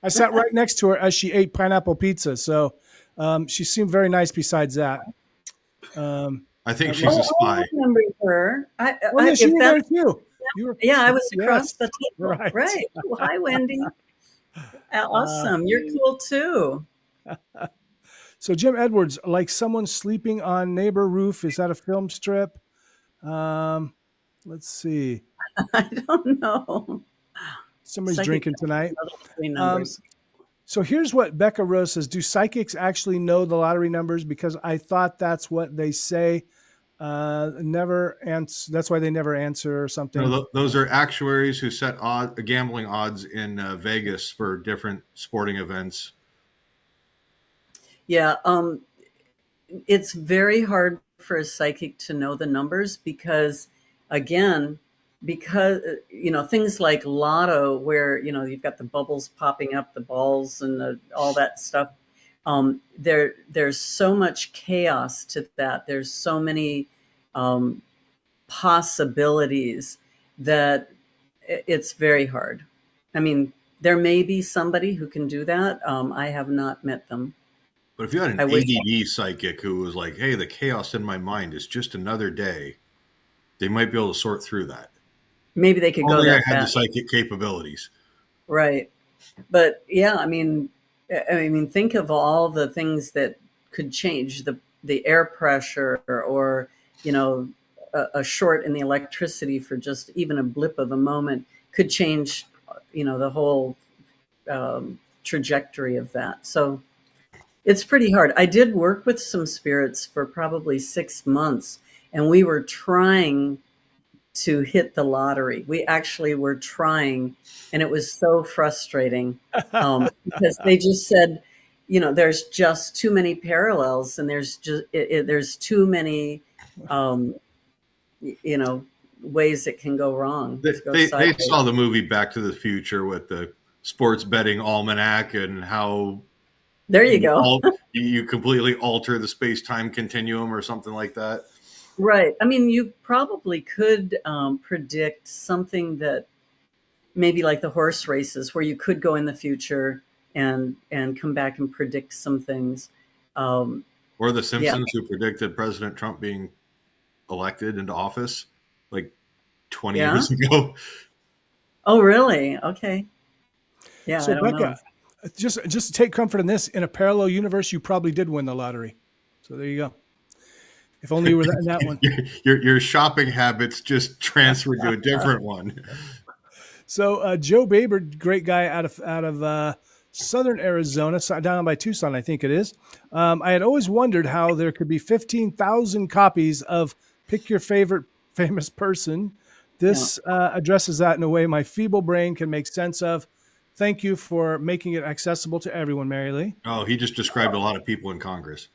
I sat right next to her as she ate pineapple pizza. So she seemed very nice besides that. I think she's a spy. I remember her. Oh, yes, you were there too. Yeah, I was across Yes, the table. right. Oh, hi, Wendy. Awesome. You're cool too. So Jim Edwards, like someone sleeping on neighbor roof. Is that a film strip? Let's see. I don't know. Somebody's Psychic drinking tonight. three numbers. So here's what Becca Rose says. Do psychics actually know the lottery numbers? Because I thought that's what they say. Never answer. That's why they never answer or something. No, those are actuaries who set gambling odds in Vegas for different sporting events. Yeah. It's very hard for a psychic to know the numbers because, again, things like lotto, where you've got the bubbles popping up, the balls, and all that stuff. There's so much chaos to that. There's so many possibilities that it's very hard. I mean, there may be somebody who can do that. I have not met them. But if you had an I wish- ADD psychic who was like, hey, the chaos in my mind is just another day, they might be able to sort through that. Maybe they could go Only I that had the fast. psychic capabilities. Right. But yeah, I mean, think of all the things that could change the air pressure, or a short in the electricity for just even a blip of a moment could change the whole trajectory of that. So it's pretty hard. I did work with some spirits for probably 6 months, and we were trying to hit the lottery. We actually were trying, and it was so frustrating because they just said, there's just too many parallels, and there's too many, ways it can go wrong. They saw the movie Back to the Future with the sports betting almanac and how there you go. You completely alter the space-time continuum or something like that. Right. I mean, you probably could predict something that maybe like the horse races, where you could go in the future and come back and predict some things. Or the Simpsons, who predicted President Trump being elected into office like 20 years ago. Oh, really? Okay. Yeah, So I don't know. Just take comfort in this. In a parallel universe, you probably did win the lottery. So there you go. If only you were in that one. Your shopping habits just transferred to a different one. So Joe Baber, great guy out of southern Arizona, down by Tucson, I think it is. I had always wondered how there could be 15,000 copies of Pick Your Favorite Famous Person. This addresses that in a way my feeble brain can make sense of. Thank you for making it accessible to everyone, Mary Lee. Oh, he just described a lot of people in Congress.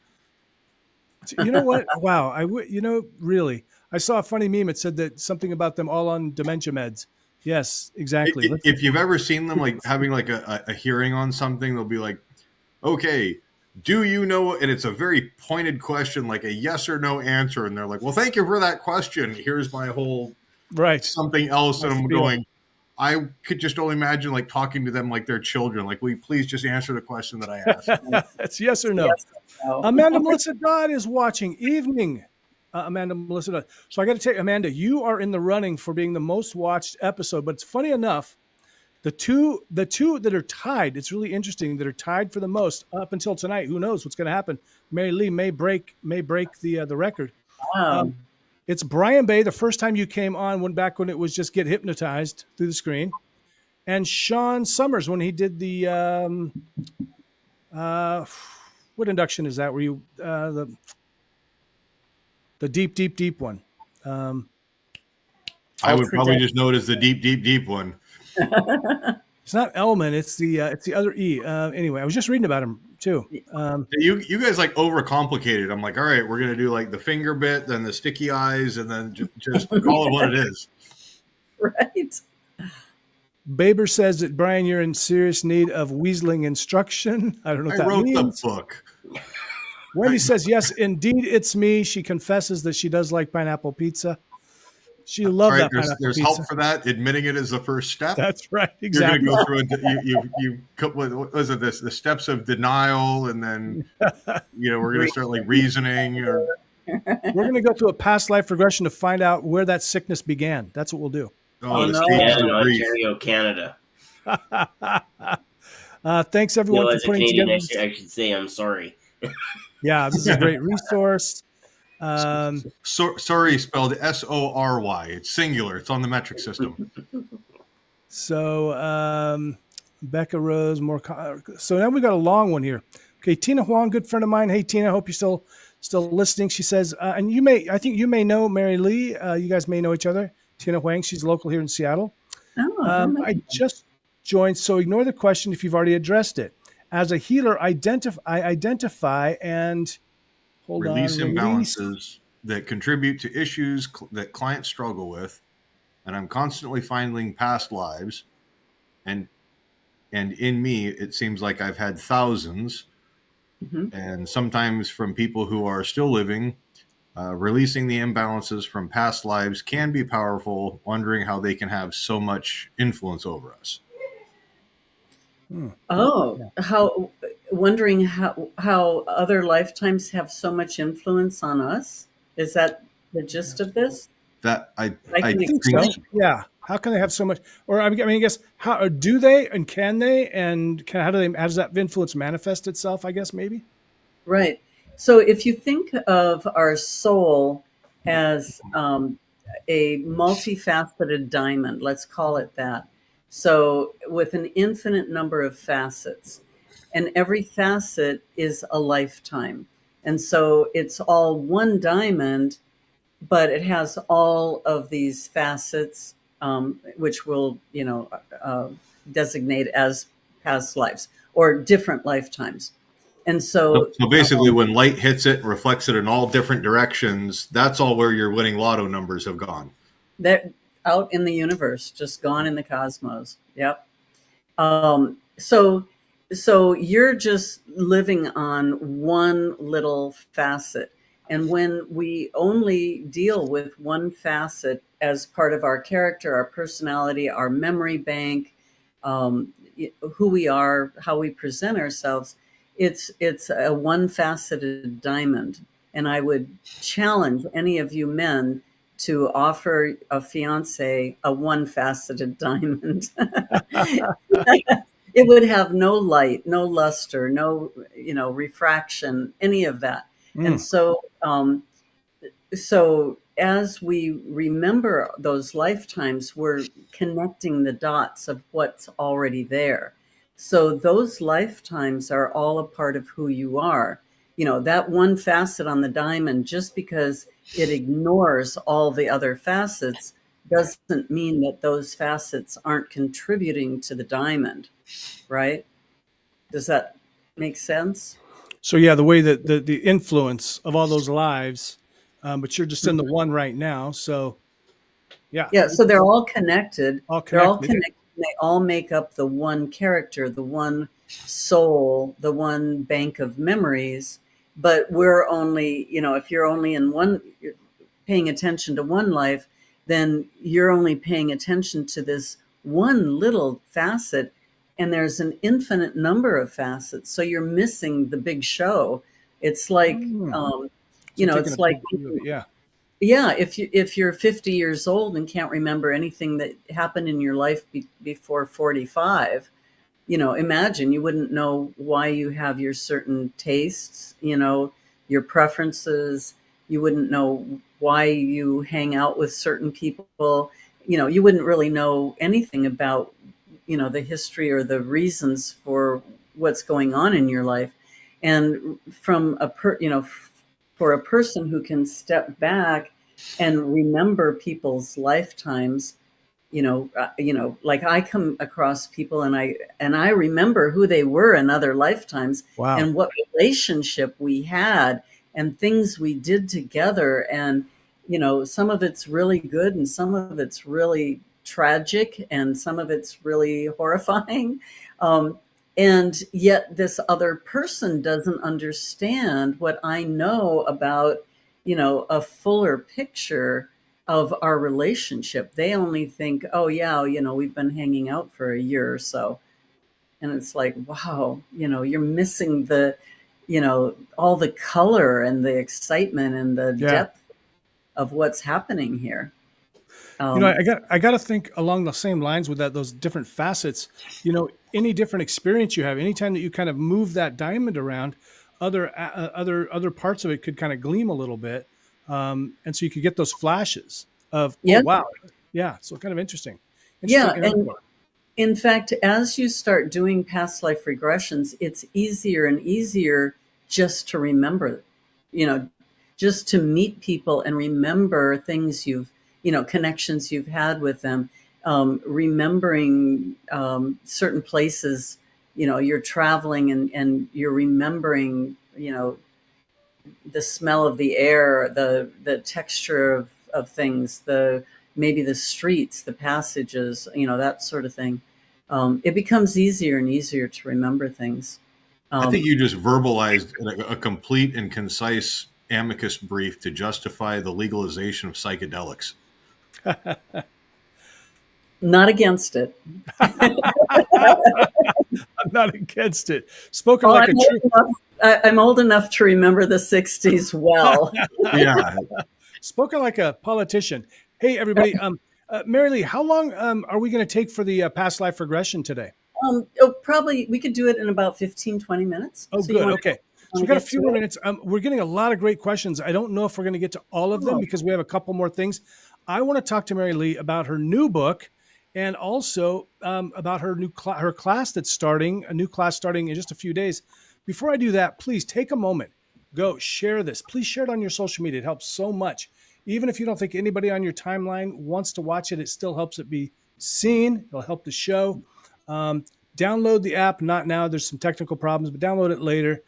You know what? Wow. Really, I saw a funny meme. It said that something about them all on dementia meds. Yes, exactly. If you've ever seen them like having like a hearing on something, they'll be like, okay, do you know? And it's a very pointed question, like a yes or no answer. And they're like, well, thank you for that question. Here's my whole something else. And I'm going, I could just only imagine like talking to them like they're children. Like, will you please just answer the question that I asked? It's yes or no. Yes or no. Amanda Melissa Dodd is watching. Evening, Amanda Melissa Dodd. So I got to tell you, Amanda, you are in the running for being the most watched episode. But it's funny enough, the two that are tied, it's really interesting, that are tied for the most up until tonight. Who knows what's going to happen? Mary Lee may break the record. Wow. It's Brian Bay, the first time you came on, went back when it was just get hypnotized through the screen, and Sean Summers when he did the what induction is that? Were you the deep one? I would probably just know it as the deep one. It's not Elman. It's the other E. Anyway, I was just reading about him too. You guys like overcomplicated. I'm like, all right, we're gonna do like the finger bit, then the sticky eyes, and then just call it what it is. Right. Baber says that Brian, you're in serious need of weaseling instruction. I don't know what that means. I wrote the book. Wendy says, yes, indeed, it's me. She confesses that she does like pineapple pizza. She loved that pineapple there's pizza. help for that. Admitting it is the first step. That's right. Exactly. You're going to go through what was it? The steps of denial, and then we're going to start like reasoning. Or we're going to go through a past life regression to find out where that sickness began. That's what we'll do. Oh, no. Ontario, Canada. Thanks everyone for putting together. I should say I'm sorry. Yeah, this is a great resource. Sorry, spelled SORY. It's singular. It's on the metric system. So, Becca Rose, so now we got a long one here. Okay, Tina Huang, good friend of mine. Hey, Tina, hope you're still listening. She says, and I think you may know Mary Lee. You guys may know each other. Tina Huang, she's local here in Seattle. I just joined, so ignore the question if you've already addressed it. As a healer, I identify and release imbalances that contribute to issues that clients struggle with, and I'm constantly finding past lives, and in me, it seems like I've had thousands, and sometimes from people who are still living. Releasing the imbalances from past lives can be powerful, wondering how they can have so much influence over us. Wondering how other lifetimes have so much influence on us? Is that the gist of this? That I think so. Yeah. How can they have so much? Or I guess how do they and can they and how does that influence manifest itself? I guess maybe. Right. So if you think of our soul as a multifaceted diamond, let's call it that. So with an infinite number of facets, and every facet is a lifetime. And so it's all one diamond, but it has all of these facets, which we'll, designate as past lives or different lifetimes. And so basically when light hits it and reflects it in all different directions, that's all where your winning lotto numbers have gone. They're out in the universe, just gone in the cosmos. Yep. So you're just living on one little facet. And when we only deal with one facet as part of our character, our personality, our memory bank, who we are, how we present ourselves, it's a one-faceted diamond. And I would challenge any of you men to offer a fiance a one-faceted diamond. It would have no light, no luster, no, refraction, any of that. And so as we remember those lifetimes, we're connecting the dots of what's already there. So those lifetimes are all a part of who you are. That one facet on the diamond, just because it ignores all the other facets, doesn't mean that those facets aren't contributing to the diamond, right? Does that make sense? So yeah, the way that the influence of all those lives, but you're just in the one right now. So yeah, Yeah, so they're all connected. all They're all connected. connected. They all make up the one character, the one soul, the one bank of memories. But we're only, if you're only in one, you're paying attention to one life, then you're only paying attention to this one little facet. And there's an infinite number of facets. So you're missing the big show. It's like, So taking it's a like, big view of it, yeah. yeah, if you're 50 years old and can't remember anything that happened in your life before 45, imagine you wouldn't know why you have your certain tastes, your preferences. You wouldn't know why you hang out with certain people. You wouldn't really know anything about, the history or the reasons for what's going on in your life. And from for a person who can step back and remember people's lifetimes, like I come across people and I remember who they were in other lifetimes Wow. and what relationship we had and things we did together. And, some of it's really good and some of it's really tragic and some of it's really horrifying. And yet this other person doesn't understand what I know about, a fuller picture of our relationship. They only think, oh yeah, we've been hanging out for a year or so. And it's like, wow, you're missing all the color and the excitement and the depth of what's happening here. I got to think along the same lines with those different facets. Any different experience you have, anytime that you kind of move that diamond around, other parts of it could kind of gleam a little bit, and so you could get those flashes of Yeah. oh wow, yeah. So kind of interesting. Yeah, and in fact, as you start doing past life regressions, it's easier and easier just to remember, just to meet people and remember things connections you've had with them, remembering certain places, you're traveling and you're remembering, the smell of the air, the texture of things, maybe the streets, the passages, that sort of thing. It becomes easier and easier to remember things. I think you just verbalized a complete and concise amicus brief to justify the legalization of psychedelics. Not against it. I'm not against it. Spoken like a true. I'm old enough to remember the 60s well. Yeah. Spoken like a politician. Hey, everybody. Mary Lee, how long are we going to take for the past life regression today? Probably we could do it in about 15, 20 minutes. Oh, so good. Okay. So we've got a few more minutes. We're getting a lot of great questions. I don't know if we're going to get to all of them because we have a couple more things. I want to talk to Mary Lee about her new book and also about her her class that's starting, a new class starting in just a few days. Before I do that, please take a moment. Go share this. Please share it on your social media. It helps so much. Even if you don't think anybody on your timeline wants to watch it, it still helps it be seen. It'll help the show. Download the app. Not now. There's some technical problems, but download it later.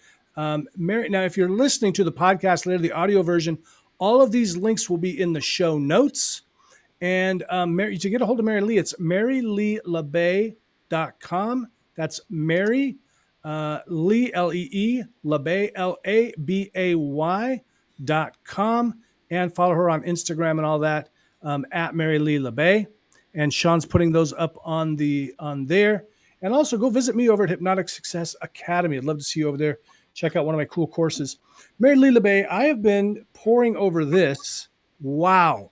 Mary, now, if you're listening to the podcast later, the audio version, all of these links will be in the show notes. And Mary, to get a hold of Mary Lee, it's maryleelabay.com. That's Mary Lee, L-E-E, Labay, L-A-B-A-Y.com. And follow her on Instagram and all that at Mary Lee Labay. And Sean's putting those up on there. And also go visit me over at Hypnotic Success Academy. I'd love to see you over there. Check out one of my cool courses. Mary Lee Labay, I have been poring over this. Wow.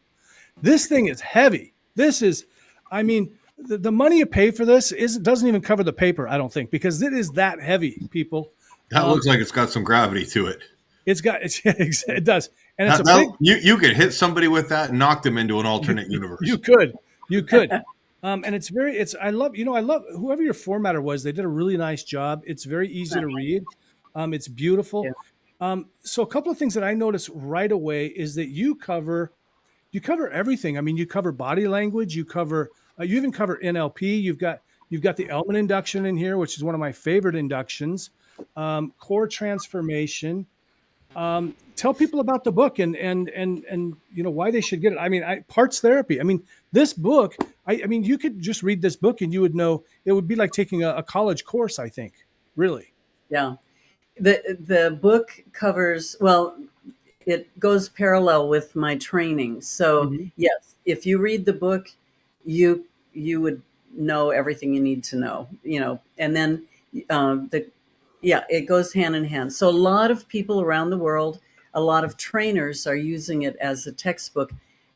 This thing is heavy. This is, the money you pay for this doesn't even cover the paper, I don't think, because it is that heavy, people. That looks like it's got some gravity to it. It does. And it's you could hit somebody with that and knock them into an alternate universe. You could. And I love whoever your formatter was, they did a really nice job. It's very easy to read. It's beautiful. Yeah. So a couple of things that I noticed right away is that you cover you cover everything. I mean, you cover body language, you cover, you even cover NLP. You've got the Elman induction in here, which is one of my favorite inductions. Core transformation. Tell people about the book and why they should get it. I mean, parts therapy. I mean, this book. I mean, you could just read this book and you would know. It would be like taking a college course. I think, really. Yeah. The book covers, well, it goes parallel with my training. So Mhm. yes, if you read the book, you would know everything you need to know, and then it goes hand in hand. So a lot of people around the world, a lot of trainers are using it as a textbook.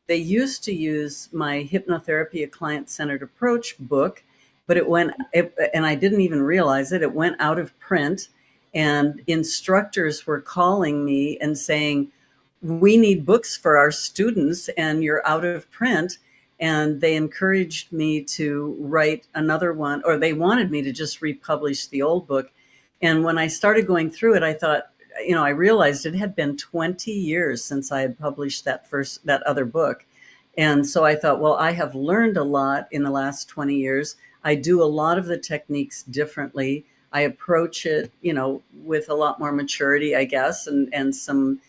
They used to use my Hypnotherapy, a client-centered approach book, but and I didn't even realize it. It went out of print, and instructors were calling me and saying, we need books for our students and you're out of print. And they encouraged me to write another one, or they wanted me to just republish the old book. And when I started going through it, I thought, I realized it had been 20 years since I had published that other book. And so I thought, well, I have learned a lot in the last 20 years. I do a lot of the techniques differently. I approach it, with a lot more maturity, I guess, and some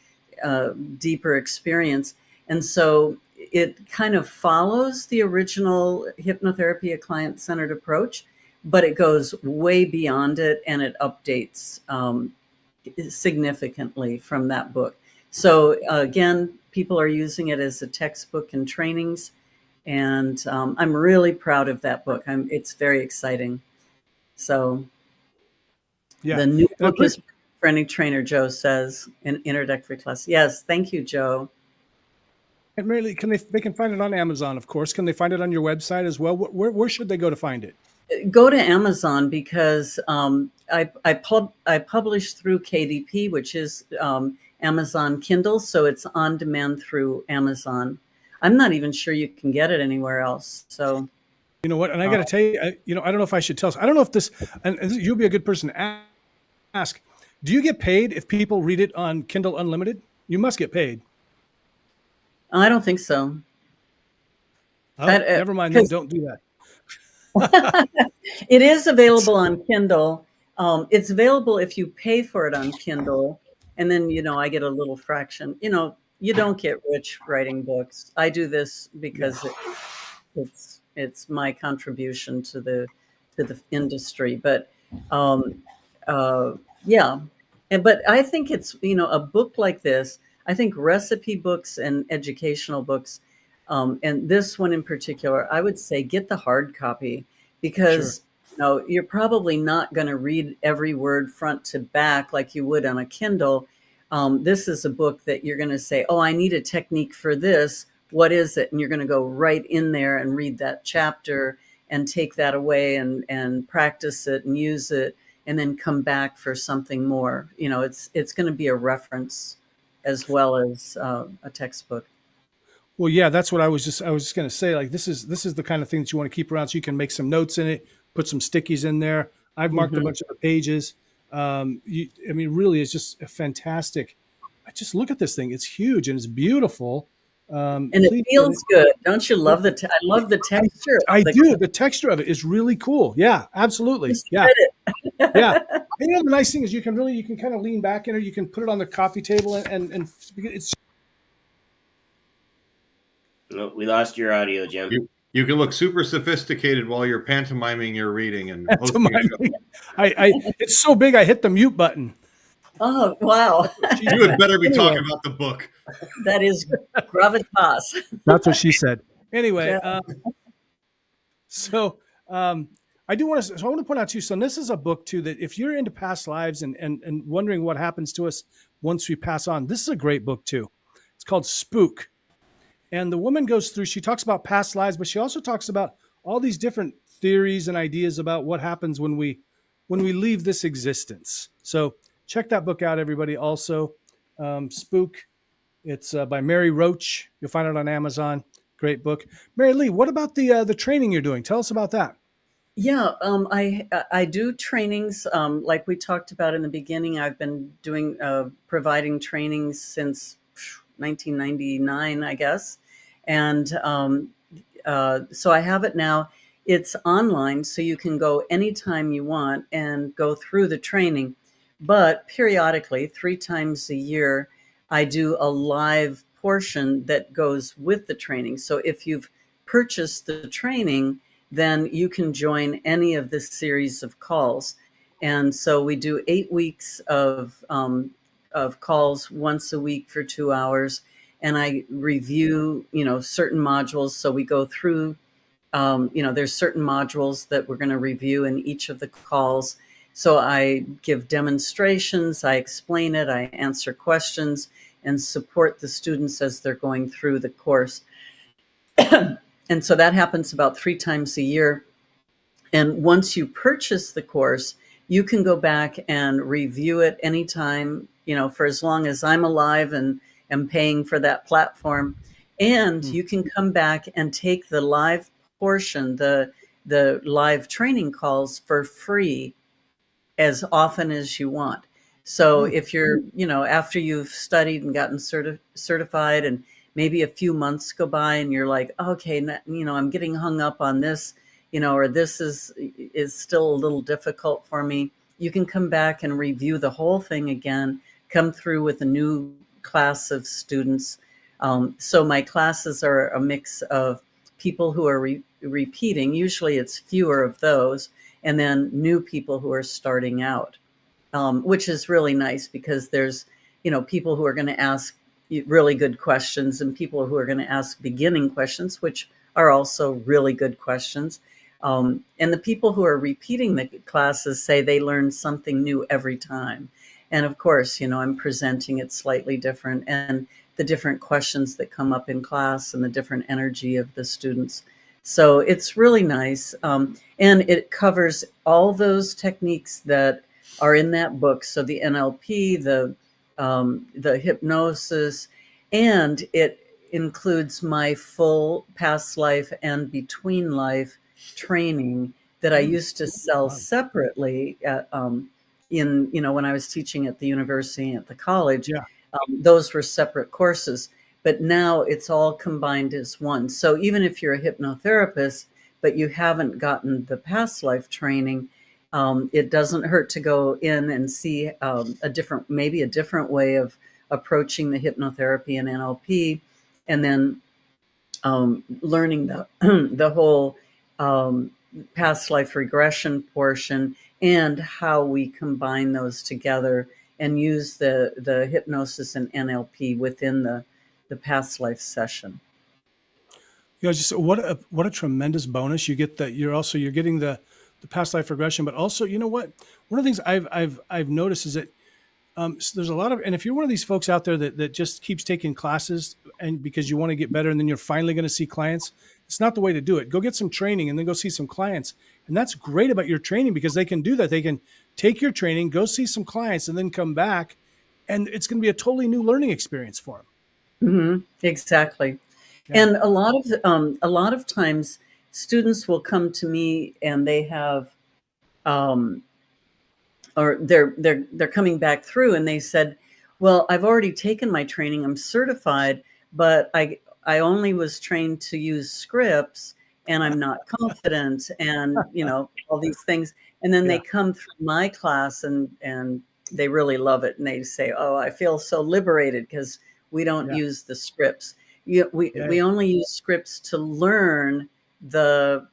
deeper experience. And so it kind of follows the original Hypnotherapy, a client-centered approach, but it goes way beyond it and it updates significantly from that book. So again, people are using it as a textbook in trainings, and I'm really proud of that book. It's very exciting. So Yeah. the new And book is for any trainer, Joe says, in introductory class. Yes, thank you, Joe. And Mary, they can find it on Amazon, of course. Can they find it on your website as well? Where should they go to find it? Go to Amazon, because I publish through KDP, which is Amazon Kindle, so it's on demand through Amazon. I'm not even sure you can get it anywhere else. So You know what? And I got to tell you, I don't know if I should tell. I don't know if this, and you'll be a good person to ask. Do you get paid if people read it on Kindle Unlimited? You must get paid. I don't think so. Oh, never mind. Then don't do that. It is available on Kindle. It's available if you pay for it on Kindle, and then I get a little fraction. You don't get rich writing books. I do this because it's my contribution to the industry. But yeah, but I think it's a book like this. I think recipe books and educational books, and this one in particular, I would say get the hard copy, because you're probably not going to read every word front to back like you would on a Kindle. This is a book that you're going to say, oh, I need a technique for this. What is it? And you're going to go right in there and read that chapter and take that away and practice it and use it, and then come back for something more. It's going to be a reference as well as a textbook. Well, yeah, that's what I was just going to say. Like, this is the kind of thing that you want to keep around, so you can make some notes in it, put some stickies in there. I've marked a bunch of the pages. Really, it's just a fantastic. Just look at this thing; it's huge and it's beautiful. And it feels good. Don't you love I love the texture. I do. The texture of it is really cool. Yeah, absolutely. Yeah. Yeah. And the nice thing is you can kind of lean back in it. You can put it on the coffee table and it's. No, we lost your audio, Jim. You can look super sophisticated while you're pantomiming your reading and it's so big I hit the mute button. Oh, wow. You had better be talking about the book. That is gravitas. That's what she said. Anyway, I want to point out too. So this is a book too that if you're into past lives and wondering what happens to us once we pass on, this is a great book too. It's called Spook, and the woman goes through. She talks about past lives, but she also talks about all these different theories and ideas about what happens when we leave this existence. So check that book out, everybody. Also, Spook. It's by Mary Roach. You'll find it on Amazon. Great book. Mary Lee, what about the training you're doing? Tell us about that. Yeah, I do trainings like we talked about in the beginning. I've been providing trainings since 1999, I guess. And so I have it now. It's online, so you can go anytime you want and go through the training. But periodically, 3 times a year, I do a live portion that goes with the training. So if you've purchased the training, then you can join any of this series of calls. And so we do 8 weeks of calls once a week for 2 hours. And I review, certain modules. So we go through, there's certain modules that we're going to review in each of the calls. So I give demonstrations, I explain it, I answer questions, and support the students as they're going through the course. And so that happens about 3 times a year. And once you purchase the course, you can go back and review it anytime, for as long as I'm alive and am paying for that platform. And you can come back and take the live portion, the live training calls for free as often as you want. So if you're, after you've studied and gotten certified and maybe a few months go by and you're like, okay, I'm getting hung up on this, or this is still a little difficult for me, you can come back and review the whole thing again, come through with a new class of students. So my classes are a mix of people who are repeating. Usually it's fewer of those, and then new people who are starting out, which is really nice because there's, people who are going to ask really good questions and people who are going to ask beginning questions, which are also really good questions. And the people who are repeating the classes say they learn something new every time. And of course, I'm presenting it slightly different, and the different questions that come up in class and the different energy of the students. So it's really nice. And it covers all those techniques that are in that book. So the NLP, the hypnosis, and it includes my full past life and between life training that I used to sell separately at, when I was teaching at the university and at the college. Yeah. Those were separate courses, but now it's all combined as one. So even if you're a hypnotherapist, but you haven't gotten the past life training, it doesn't hurt to go in and see maybe a different way of approaching the hypnotherapy and NLP, and then learning the whole past life regression portion and how we combine those together and use the hypnosis and NLP within the past life session. Just what a tremendous bonus you get, that you're getting the past life regression, but also, what, one of the things I've noticed is that so there's a lot of, and if you're one of these folks out there that just keeps taking classes and because you want to get better and then you're finally going to see clients, it's not the way to do it. Go get some training and then go see some clients. And that's great about your training because they can do that. They can take your training, go see some clients, and then come back, and it's going to be a totally new learning experience for them. Mm-hmm. Exactly. Yeah. And a lot of times students will come to me and they have, or they're coming back through and they said, well, I've already taken my training, I'm certified, but I only was trained to use scripts and I'm not confident, and all these things. And then they come through my class and they really love it, and they say, oh, I feel so liberated because we don't use the scripts. We only use scripts to learn the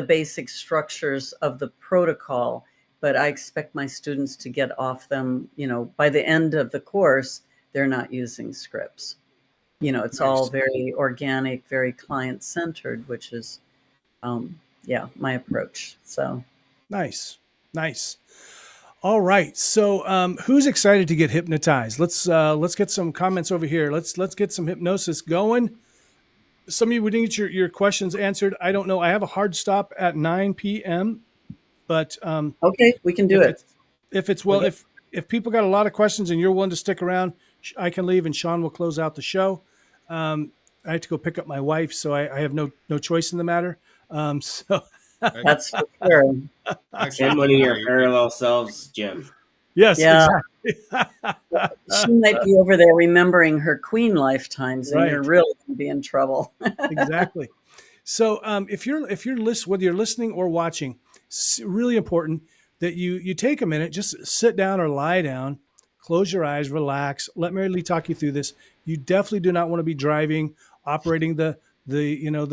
basic structures of the protocol, but I expect my students to get off them, by the end of the course, they're not using scripts. It's all very organic, very client-centered, which is, my approach. So nice. All right. So who's excited to get hypnotized? Let's get some comments over here. Let's get some hypnosis going. Some of you, we didn't get your questions answered. I don't know. I have a hard stop at 9 p.m. But okay, we can do it. If people got a lot of questions and you're willing to stick around, I can leave and Sean will close out the show. I have to go pick up my wife, so I have no choice in the matter. So that's for sure. Jim, one of your parallel selves, Jim. Yes, Yeah. exactly. She might be over there remembering her queen lifetimes, and you're Right. really going to be in trouble. Exactly. So if you're whether you're listening or watching, it's really important that you take a minute, just sit down or lie down, close your eyes, relax. Let Mary Lee talk you through this. You definitely do not want to be driving, operating the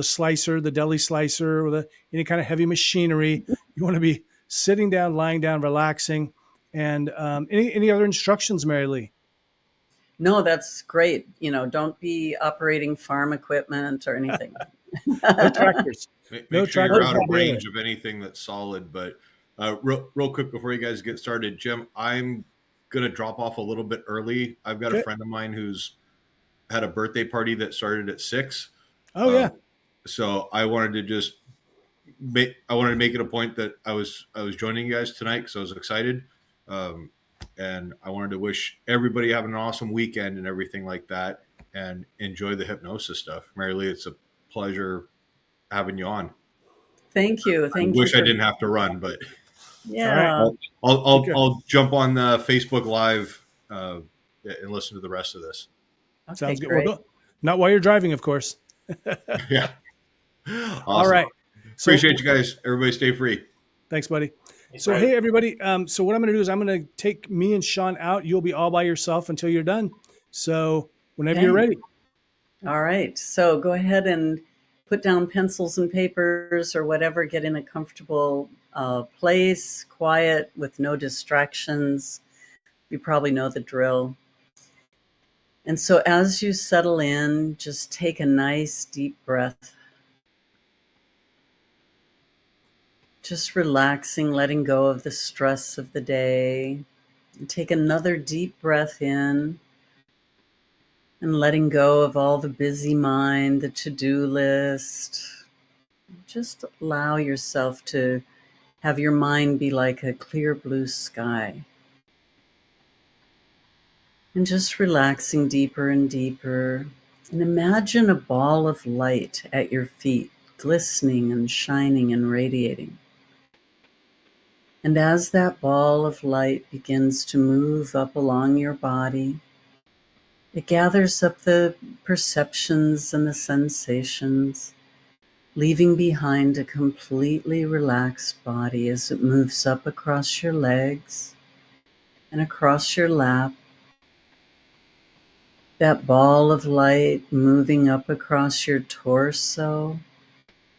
slicer, the deli slicer, or any kind of heavy machinery. You want to be sitting down, lying down, relaxing. And any other instructions, Mary Lee? No, that's great. Don't be operating farm equipment or anything. No tractors. Make No sure you're tractors. out No of daylight. range of anything that's solid. But real quick before you guys get started, Jim, I'm gonna drop off a little bit early. I've got a Okay. friend of mine who's had a birthday party that started at 6. Oh yeah. So I wanted to just make it a point that I was joining you guys tonight because I was excited, and I wanted to wish everybody having an awesome weekend and everything like that, and enjoy the hypnosis stuff. Mary Lee, it's a pleasure having you on. Thank you. I Thank you wish I for didn't have to run, but All right. Yeah. I'll jump on the Facebook Live and listen to the rest of this. Okay, Sounds good. Well, great. not while you're driving, of course. Yeah, All awesome. right. So Appreciate you guys. Everybody, stay free. thanks, buddy. Hey, So Brian. hey, everybody. So what I'm going to do is I'm going to take me and Sean out. You'll be all by yourself until you're done. So whenever you're Okay. ready. All right. So go ahead and put down pencils and papers or whatever. Get in a comfortable place, quiet, with no distractions. You probably know the drill. And so as you settle in, just take a nice deep breath. Just relaxing, letting go of the stress of the day. And take another deep breath in and letting go of all the busy mind, the to-do list. Just allow yourself to have your mind be like a clear blue sky. And just relaxing deeper and deeper. And imagine a ball of light at your feet, glistening and shining and radiating. And as that ball of light begins to move up along your body, it gathers up the perceptions and the sensations, leaving behind a completely relaxed body as it moves up across your legs and across your lap. That ball of light moving up across your torso,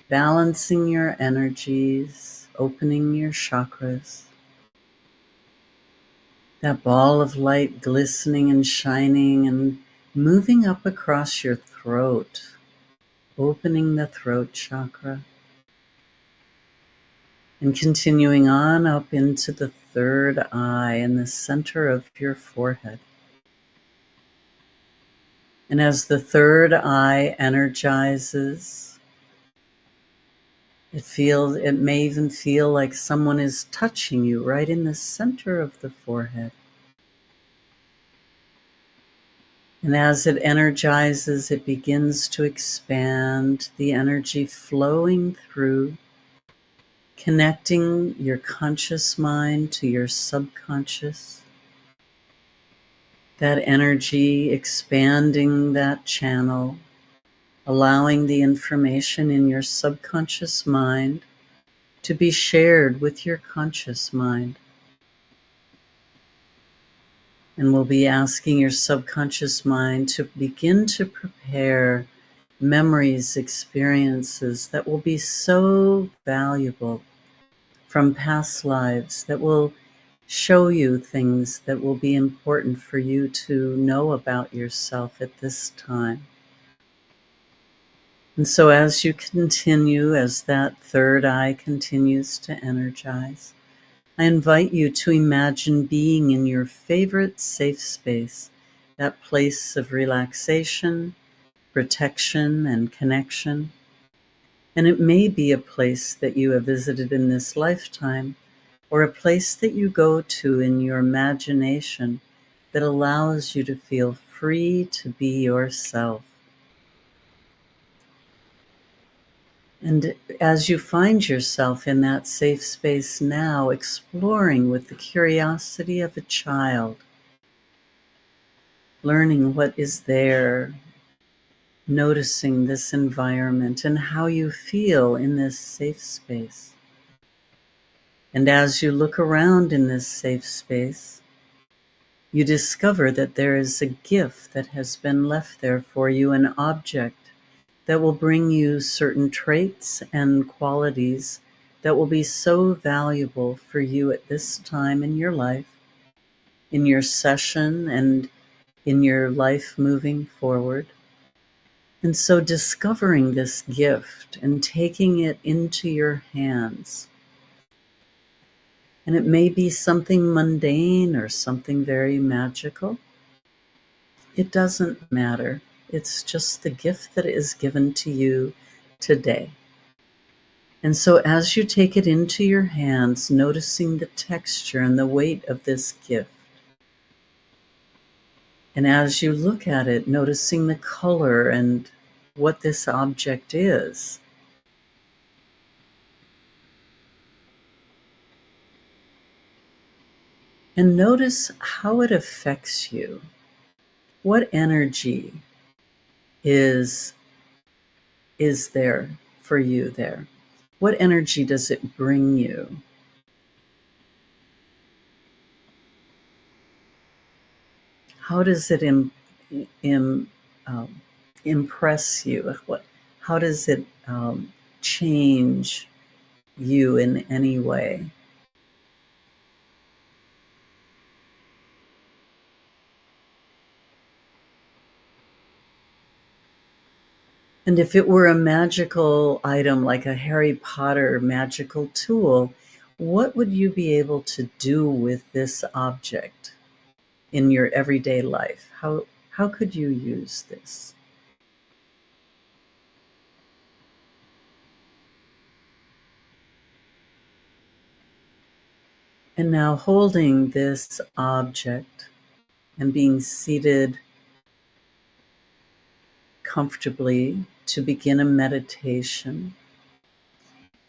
balancing your energies, opening your chakras. That ball of light glistening and shining and moving up across your throat, opening the throat chakra. And continuing on up into the third eye in the center of your forehead. And as the third eye energizes, it may even feel like someone is touching you right in the center of the forehead. And as it energizes, it begins to expand, the energy flowing through, connecting your conscious mind to your subconscious. That energy expanding that channel, allowing the information in your subconscious mind to be shared with your conscious mind. And we'll be asking your subconscious mind to begin to prepare memories, experiences that will be so valuable from past lives, that will show you things that will be important for you to know about yourself at this time. And so as you continue, as that third eye continues to energize, I invite you to imagine being in your favorite safe space, that place of relaxation, protection, and connection. And it may be a place that you have visited in this lifetime, or a place that you go to in your imagination that allows you to feel free to be yourself. And as you find yourself in that safe space now, exploring with the curiosity of a child, learning what is there, noticing this environment and how you feel in this safe space. And as you look around in this safe space, you discover that there is a gift that has been left there for you, an object that will bring you certain traits and qualities that will be so valuable for you at this time in your life, in your session, and in your life moving forward. And so discovering this gift and taking it into your hands. And it may be something mundane or something very magical. It doesn't matter. It's just the gift that is given to you today. And so as you take it into your hands, noticing the texture and the weight of this gift, and as you look at it, noticing the color and what this object is, and notice how it affects you. What energy is there for you there? What energy does it bring you? How does it impress you? How does it change you in any way? And if it were a magical item like a Harry Potter magical tool, what would you be able to do with this object in your everyday life? How could you use this? And now holding this object and being seated comfortably to begin a meditation.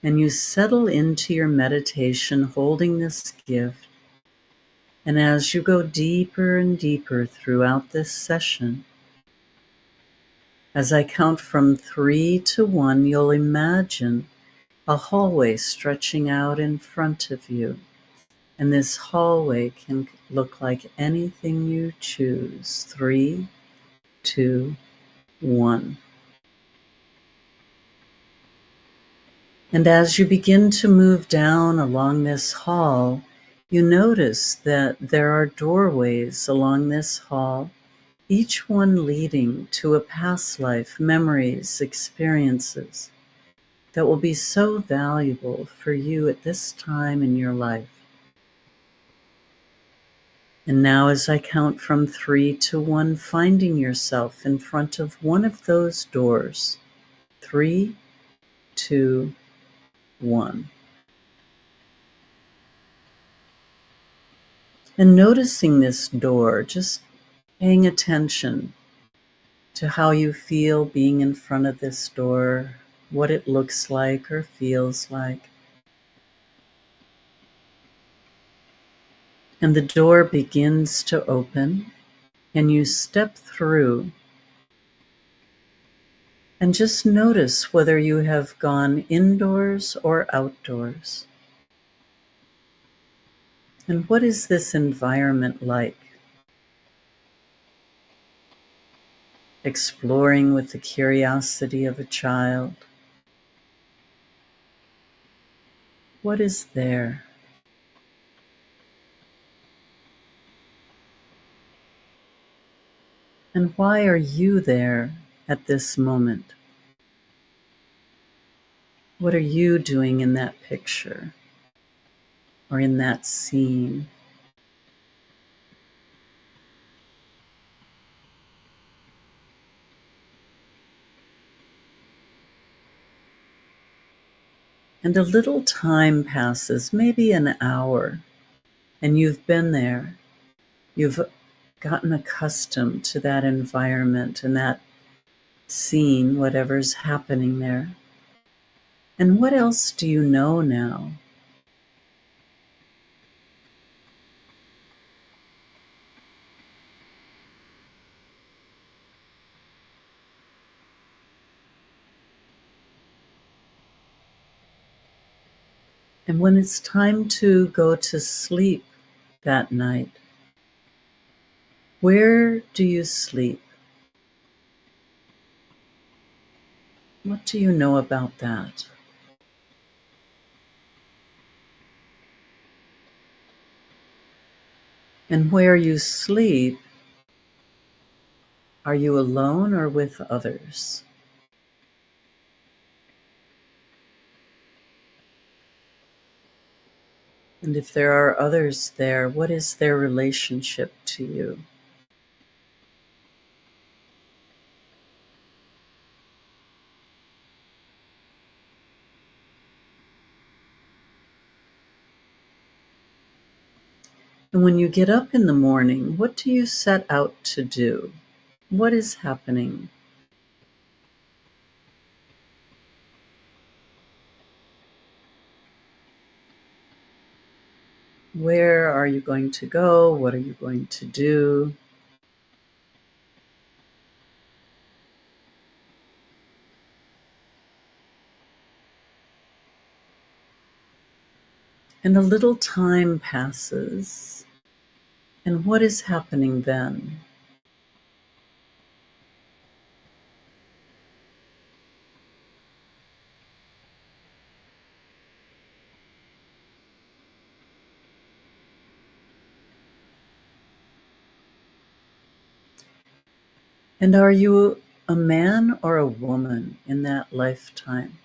And you settle into your meditation holding this gift. And as you go deeper and deeper throughout this session, as I count from 3 to 1, you'll imagine a hallway stretching out in front of you. And this hallway can look like anything you choose. 3, 2, 1. And as you begin to move down along this hall, you notice that there are doorways along this hall, each one leading to a past life, memories, experiences that will be so valuable for you at this time in your life. And now as I count from 3 to 1, finding yourself in front of one of those doors. 3, 2, 1. And noticing this door, just paying attention to how you feel being in front of this door, what it looks like or feels like. And the door begins to open, and you step through. And just notice whether you have gone indoors or outdoors. And what is this environment like? Exploring with the curiosity of a child. What is there? And why are you there at this moment? What are you doing in that picture or in that scene? And a little time passes, maybe an hour, and you've been there. You've gotten accustomed to that environment and that scene, whatever's happening there. And what else do you know now? And when it's time to go to sleep that night, where do you sleep? What do you know about that? And where you sleep, are you alone or with others? And if there are others there, what is their relationship to you? And when you get up in the morning, what do you set out to do? What is happening? Where are you going to go? What are you going to do? And a little time passes. And what is happening then? And are you a man or a woman in that lifetime?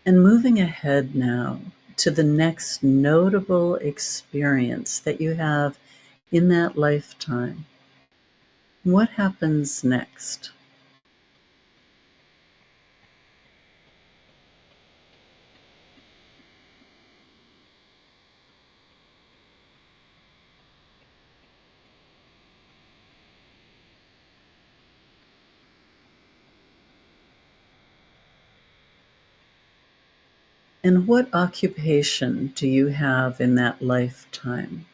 And moving ahead now to the next notable experience that you have in that lifetime, what happens next? And what occupation do you have in that lifetime?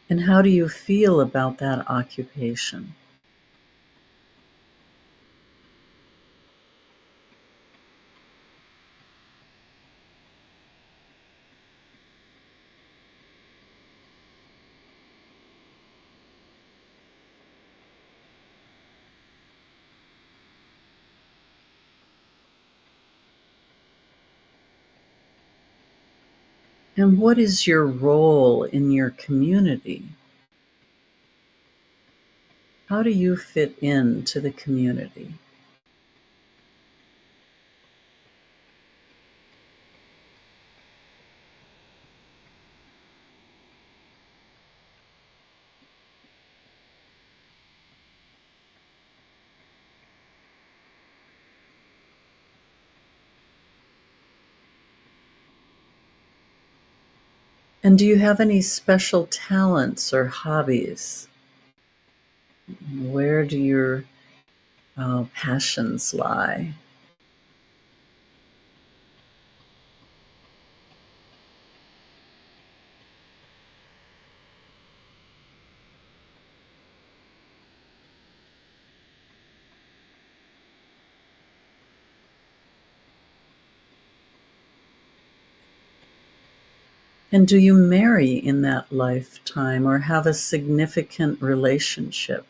And how do you feel about that occupation? And what is your role in your community? How do you fit into the community? And do you have any special talents or hobbies? Where do your passions lie? And do you marry in that lifetime or have a significant relationship?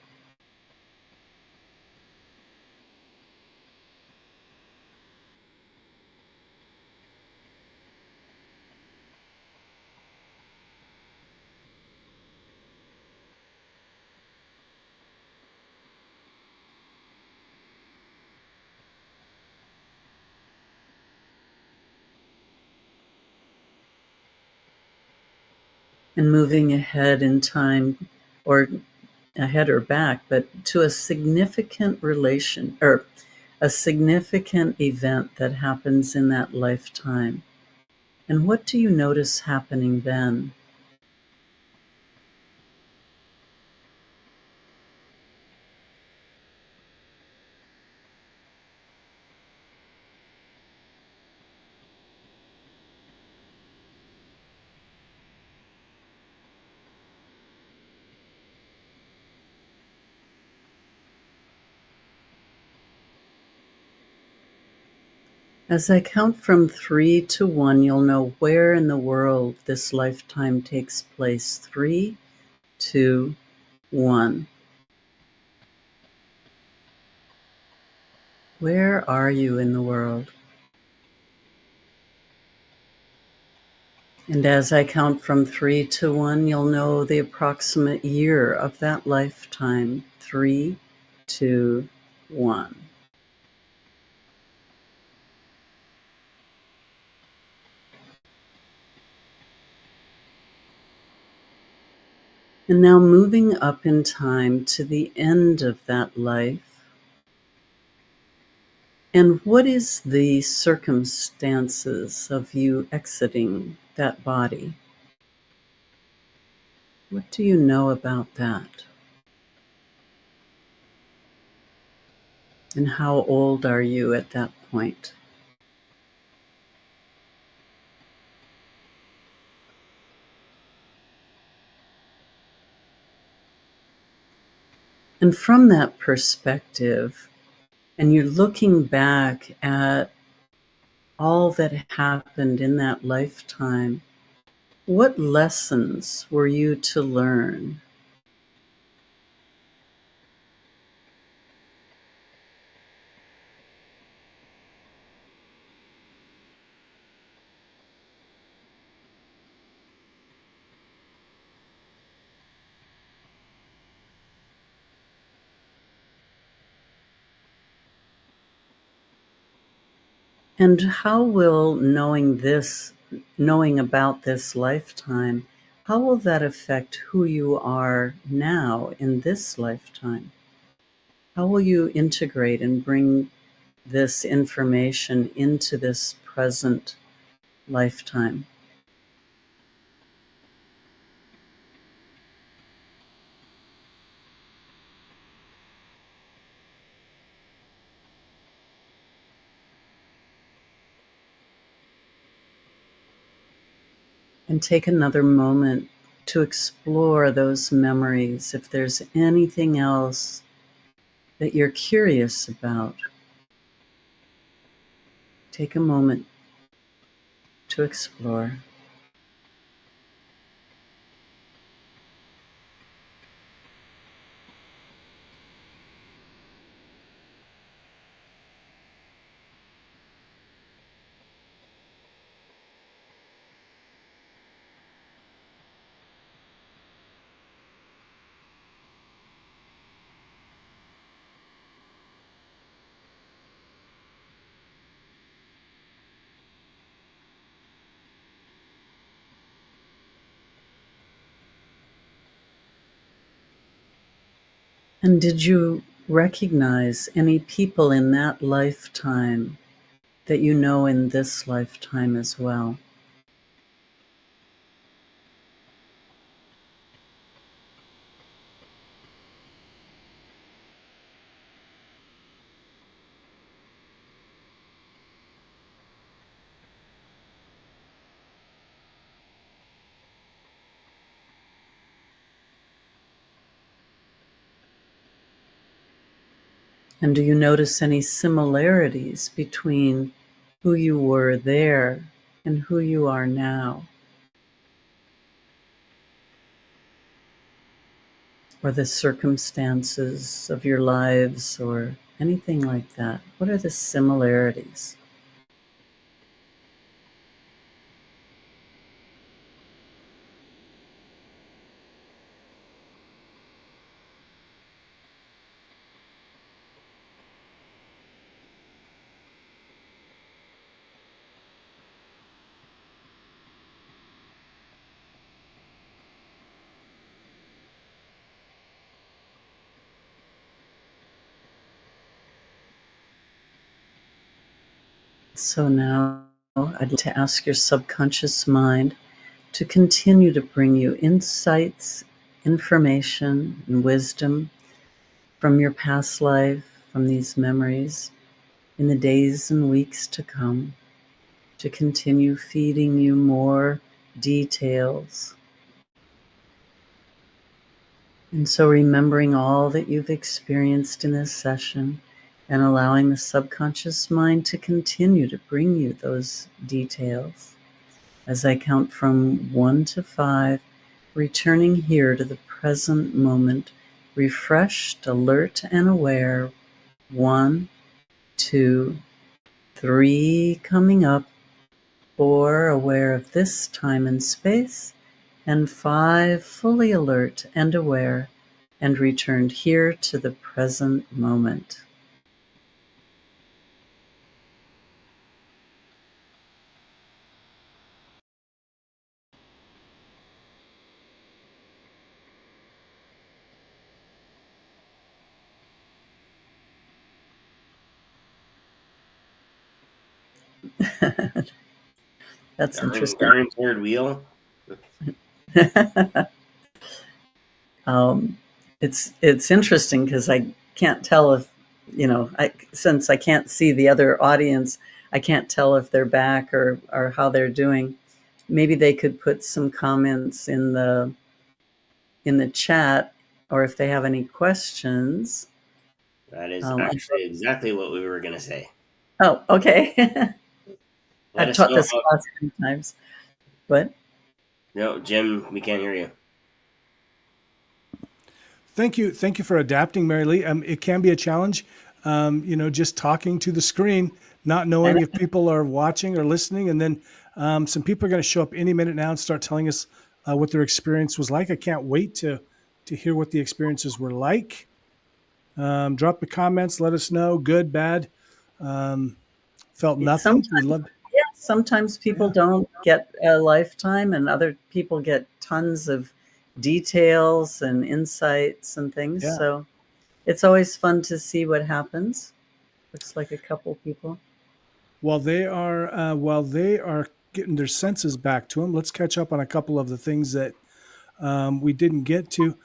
and moving ahead in time, or ahead or back, but to a significant relation or a significant event that happens in that lifetime. And what do you notice happening then? As I count from 3 to 1, you'll know where in the world this lifetime takes place. 3, 2, 1. Where are you in the world? And as I count from 3 to 1, you'll know the approximate year of that lifetime. 3, 2, 1. And now moving up in time to the end of that life. And what is the circumstances of you exiting that body? What do you know about that? And how old are you at that point? And from that perspective, and you're looking back at all that happened in that lifetime, what lessons were you to learn? And how will knowing about this lifetime, how will that affect who you are now in this lifetime? How will you integrate and bring this information into this present lifetime? And take another moment to explore those memories. If there's anything else that you're curious about, take a moment to explore. And did you recognize any people in that lifetime that you know in this lifetime as well? And do you notice any similarities between who you were there and who you are now? Or the circumstances of your lives or anything like that? What are the similarities? So now I'd like to ask your subconscious mind to continue to bring you insights, information, and wisdom from your past life, from these memories, in the days and weeks to come, to continue feeding you more details. And so remembering all that you've experienced in this session and allowing the subconscious mind to continue to bring you those details. As I count from 1 to 5, returning here to the present moment, refreshed, alert, and aware. 1, 2, 3 coming up, 4 aware of this time and space, and 5 fully alert and aware and returned here to the present moment. That's interesting. Darn third wheel. It's interesting because I can't tell if, since I can't see the other audience, I can't tell if they're back or how they're doing. Maybe they could put some comments in the chat, or if they have any questions. That is actually exactly what we were going to say. Oh, okay. I've taught this class many times. What? No, Jim, we can't hear you. Thank you for adapting, Mary Lee. It can be a challenge, just talking to the screen, not knowing if people are watching or listening, and then some people are going to show up any minute now and start telling us what their experience was like. I can't wait to hear what the experiences were like. Drop the comments, let us know, good, bad. Felt nothing. Sometimes people don't get a lifetime, and other people get tons of details and insights and things. Yeah. So it's always fun to see what happens. Looks like a couple people. While they are getting their senses back to them, let's catch up on a couple of the things that we didn't get to.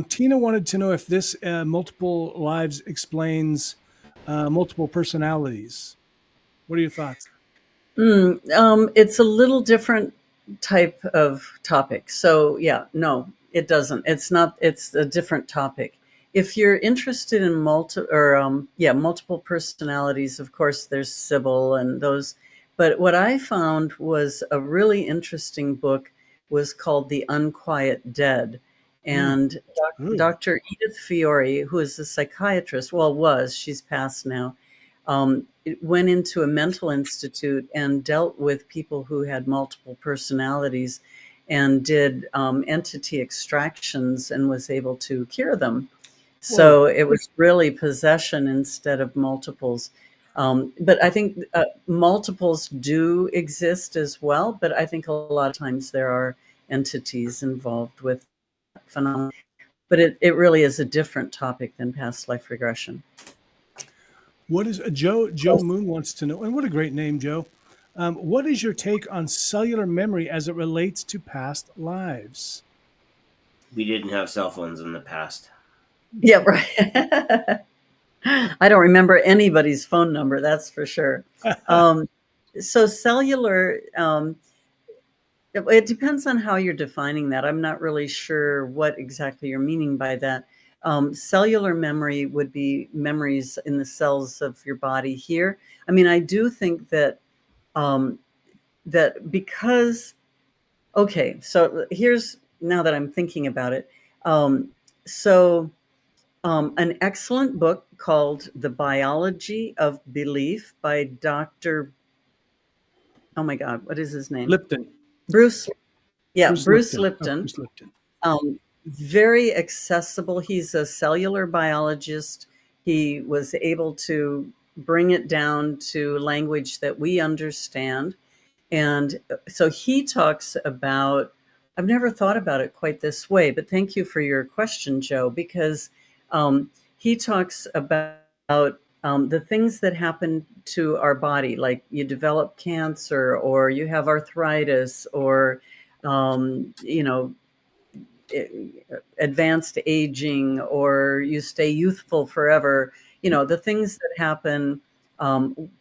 Tina wanted to know if this multiple lives explains multiple personalities. What are your thoughts? It's a little different type of topic. So yeah, no, it doesn't. It's not. It's a different topic. If you're interested in multiple personalities, of course, there's Sybil and those. But what I found was a really interesting book was called The Unquiet Dead. And Dr. Edith Fiore, who is a psychiatrist, she's passed now, went into a mental institute and dealt with people who had multiple personalities and did entity extractions and was able to cure them. So it was really possession instead of multiples. But I think multiples do exist as well, but I think a lot of times there are entities involved with that phenomenon. But it really is a different topic than past life regression. What is Joe Moon wants to know, and what a great name, Joe. What is your take on cellular memory as it relates to past lives? We didn't have cell phones in the past. Yeah, right. I don't remember anybody's phone number, that's for sure. So cellular, it depends on how you're defining that. I'm not really sure what exactly you're meaning by that. Cellular memory would be memories in the cells of your body here. I mean, I do think that because, okay, so here's, now that I'm thinking about it. An excellent book called The Biology of Belief by Dr. Oh my God, what is his name? Lipton. Bruce Lipton. Bruce Lipton. Very accessible. He's a cellular biologist. He was able to bring it down to language that we understand. And so he talks about, I've never thought about it quite this way, but thank you for your question, Joe, because he talks about the things that happen to our body, like you develop cancer or you have arthritis or, you know, advanced aging or you stay youthful forever, you know, the things that happen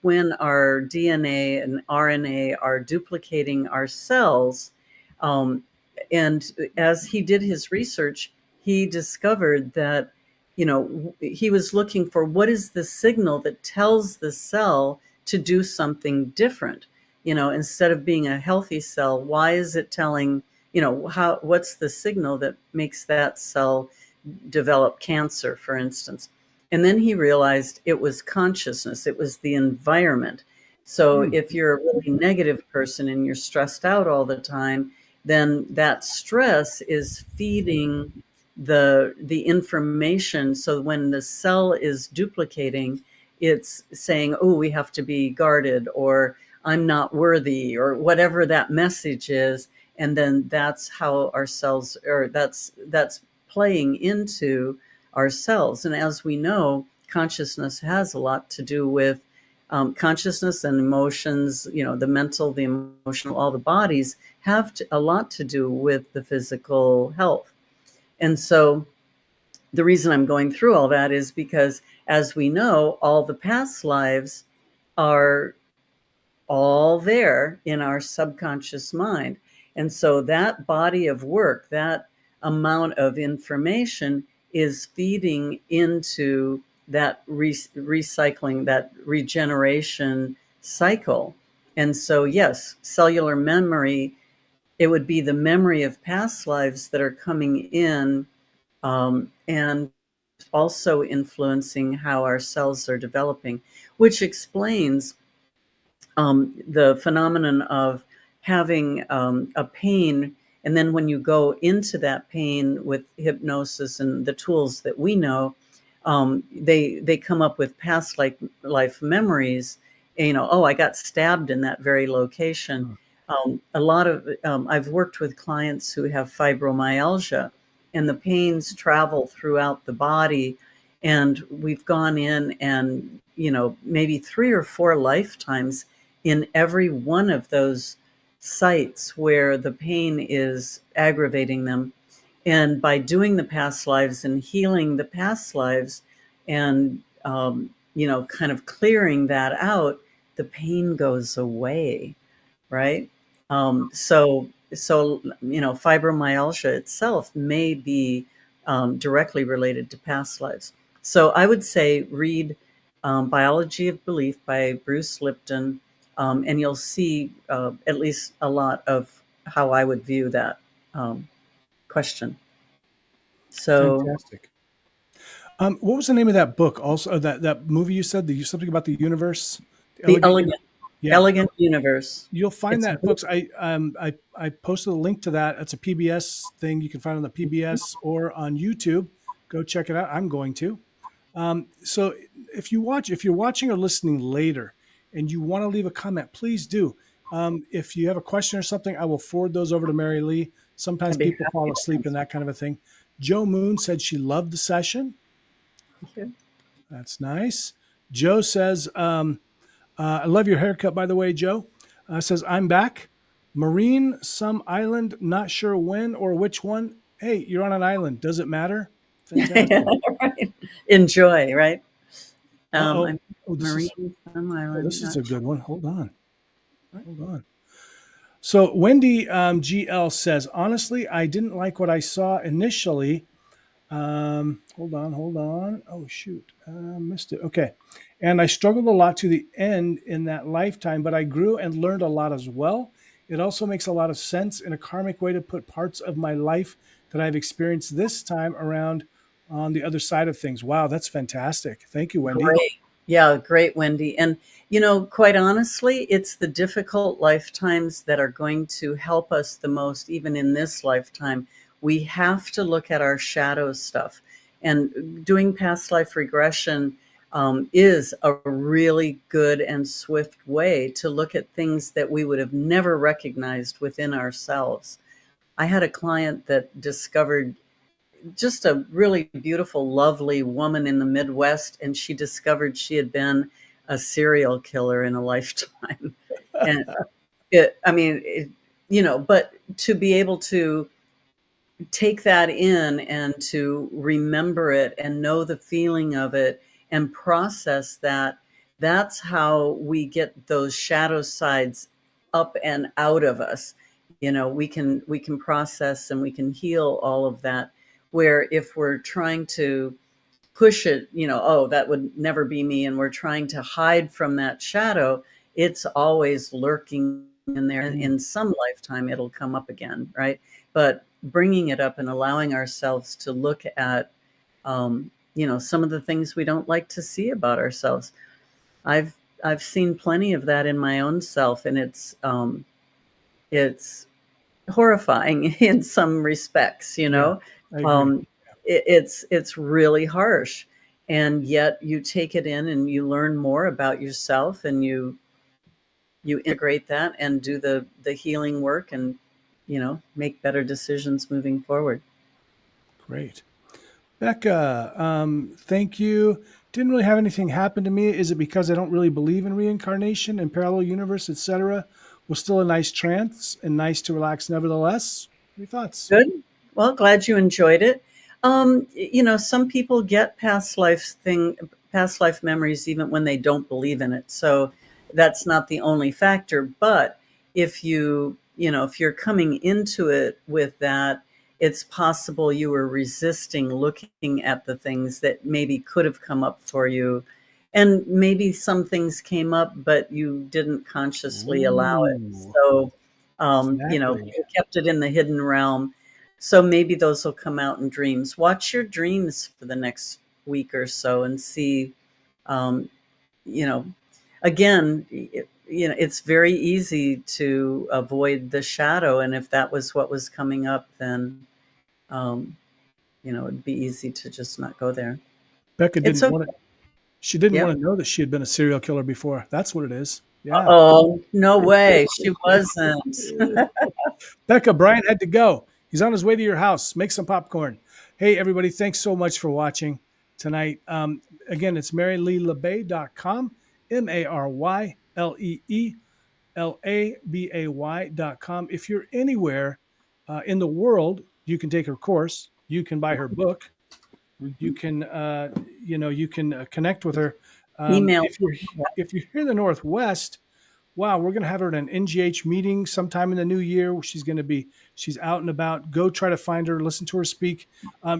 when our DNA and RNA are duplicating our cells. Um, and as he did his research, he discovered that, you know, he was looking for what is the signal that tells the cell to do something different. You know, instead of being a healthy cell, why is it telling, you know, what's the signal that makes that cell develop cancer, for instance? And then he realized it was consciousness, it was the environment. So if you're a really negative person and you're stressed out all the time, then that stress is feeding the information. So when the cell is duplicating, it's saying, oh, we have to be guarded, or I'm not worthy, or whatever that message is. And then that's how our cells, or that's playing into our cells. And as we know, consciousness has a lot to do with consciousness and emotions. You know, the mental, the emotional, all the bodies have a lot to do with the physical health. And so the reason I'm going through all that is because, as we know, all the past lives are all there in our subconscious mind. And so that body of work, that amount of information is feeding into that recycling, that regeneration cycle. And so, yes, cellular memory, it would be the memory of past lives that are coming in and also influencing how our cells are developing, which explains the phenomenon of having a pain. And then when you go into that pain with hypnosis and the tools that we know, they come up with past life memories. You know, oh, I got stabbed in that very location. A lot of I've worked with clients who have fibromyalgia, and the pains travel throughout the body. And we've gone in and, you know, maybe 3 or 4 lifetimes in every one of those sites where the pain is aggravating them. And by doing the past lives and healing the past lives and, you know, kind of clearing that out, the pain goes away, right? So, you know, fibromyalgia itself may be directly related to past lives. So I would say read Biology of Belief by Bruce Lipton, and you'll see at least a lot of how I would view that question. So Fantastic. What was the name of that book? Also, that movie you said, something about the universe. the elegant, Yeah. elegant universe. You'll find It's that, folks. I posted a link to that. It's a PBS thing you can find on the PBS or on YouTube. Go check it out. I'm going to. So if you're watching or listening later, and you want to leave a comment, please do. If you have a question or something, I will forward those over to Mary Lee. Sometimes I'd be people fall happy to asleep in that kind of a thing. Joe Moon said she loved the session. Thank you. That's nice. Joe says, I love your haircut, by the way, Joe. Says, I'm back. Marine, some island, not sure when or which one. Hey, you're on an island. Does it matter? Fantastic. Right. Enjoy, right? Uh-oh. I'm Oh, Marine Sun Island. this is a good one. Hold on. So Wendy GL says, honestly, I didn't like what I saw initially. Hold on. Oh, shoot. Missed it. Okay. And I struggled a lot to the end in that lifetime, but I grew and learned a lot as well. It also makes a lot of sense in a karmic way to put parts of my life that I've experienced this time around on the other side of things. Wow, that's fantastic. Thank you, Wendy. Great. Yeah, great, Wendy. And, you know, quite honestly, it's the difficult lifetimes that are going to help us the most, even in this lifetime. We have to look at our shadow stuff. And doing past life regression is a really good and swift way to look at things that we would have never recognized within ourselves. I had a client that discovered just a really beautiful, lovely woman in the Midwest, and she discovered she had been a serial killer in a lifetime. And but to be able to take that in and to remember it and know the feeling of it and process that, that's how we get those shadow sides up and out of us. We can process and we can heal all of that, where if we're trying to push it, oh, that would never be me, and we're trying to hide from that shadow, it's always lurking in there. In some lifetime it'll come up again, right? But bringing it up and allowing ourselves to look at some of the things we don't like to see about ourselves. I've seen plenty of that in my own self, and it's horrifying in some respects. I agree. It's really harsh, and yet you take it in and you learn more about yourself, and you integrate that and do the healing work, and make better decisions moving forward. Great. Becca, thank you. Didn't really have anything happen to me. Is it because I don't really believe in reincarnation and parallel universe, etc.? Was still a nice trance and nice to relax nevertheless. Your thoughts? Good. Well, glad you enjoyed it. Some people get past life memories even when they don't believe in it. So that's not the only factor. But if if you're coming into it with that, it's possible you were resisting looking at the things that maybe could have come up for you. And maybe some things came up, but you didn't consciously allow it. So, Exactly. you kept it in the hidden realm. So maybe those will come out in dreams. Watch your dreams for the next week or so and see, um, you know, again, it's very easy to avoid the shadow. And if that was what was coming up, then, it'd be easy to just not go there. Becca It's didn't okay. want to. She didn't Yep. want to know that she had been a serial killer before. That's what it is. Yeah. Oh, no way. She wasn't. Becca, Brian had to go. He's on his way to your house. Make some popcorn. Hey, everybody, thanks so much for watching tonight. Again, it's maryleelabay.com, MaryLeelabay.com. If you're anywhere in the world, you can take her course. You can buy her book. You can, connect with her. Email. If you're here in the Northwest, wow, we're going to have her at an NGH meeting sometime in the new year. She's out and about. Go try to find her, listen to her speak.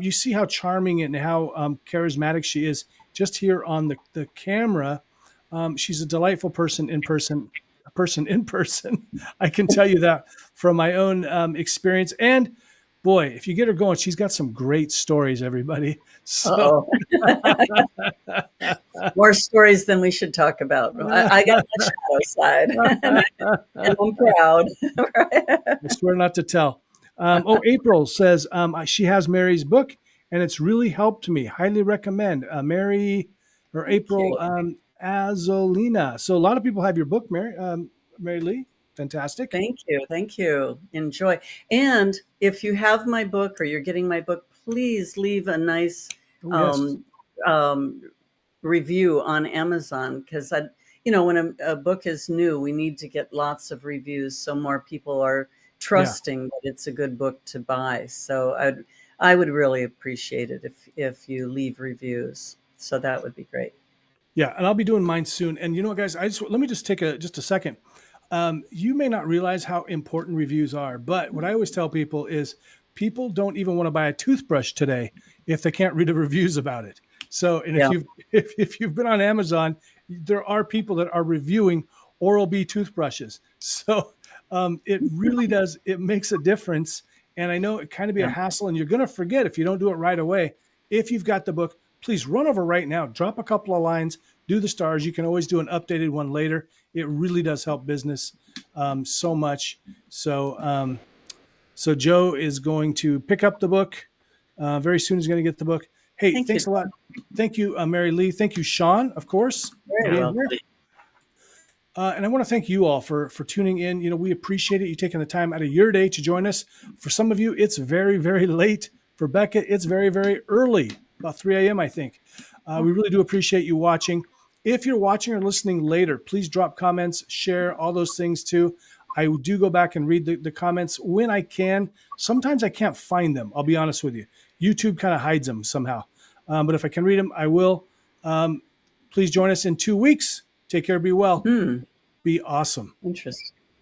You see how charming and how charismatic she is just here on the camera. She's a delightful person in person. I can tell you that from my own experience. And boy, if you get her going, she's got some great stories, everybody. So More stories than we should talk about. I got the shadow side, and I'm proud. I swear not to tell. April says she has Mary's book, and it's really helped me. Highly recommend. Mary or April Azolina. So a lot of people have your book, Mary Lee. Fantastic. Thank you. Enjoy. And if you have my book or you're getting my book, please leave a nice review on Amazon, because when a book is new, we need to get lots of reviews so more people are trusting that it's a good book to buy. So I would really appreciate it if you leave reviews. So that would be great. Yeah, and I'll be doing mine soon. And guys, let me just take just a second. You may not realize how important reviews are, but what I always tell people is people don't even want to buy a toothbrush today if they can't read the reviews about it. So, and if you've been on Amazon, there are people that are reviewing Oral-B toothbrushes. So it really does. It makes a difference. And I know it kind of be a hassle, and you're going to forget if you don't do it right away. If you've got the book, please run over right now, drop a couple of lines, do the stars. You can always do an updated one later. It really does help business so much. So Joe is going to pick up the book very soon. He's going to get the book. Hey, thanks a lot. Thank you, Mary Lee. Thank you, Sean, of course. Very well. And I want to thank you all for tuning in. We appreciate it. You taking the time out of your day to join us. For some of you, it's very, very late. For Becca, it's very, very early, about 3 a.m., I think. We really do appreciate you watching. If you're watching or listening later, please drop comments, share all those things too. I do go back and read the comments when I can. Sometimes I can't find them. I'll be honest with you. YouTube kind of hides them somehow. But if I can read them, I will. Please join us in 2 weeks. Take care. Be well. Be awesome. Interesting.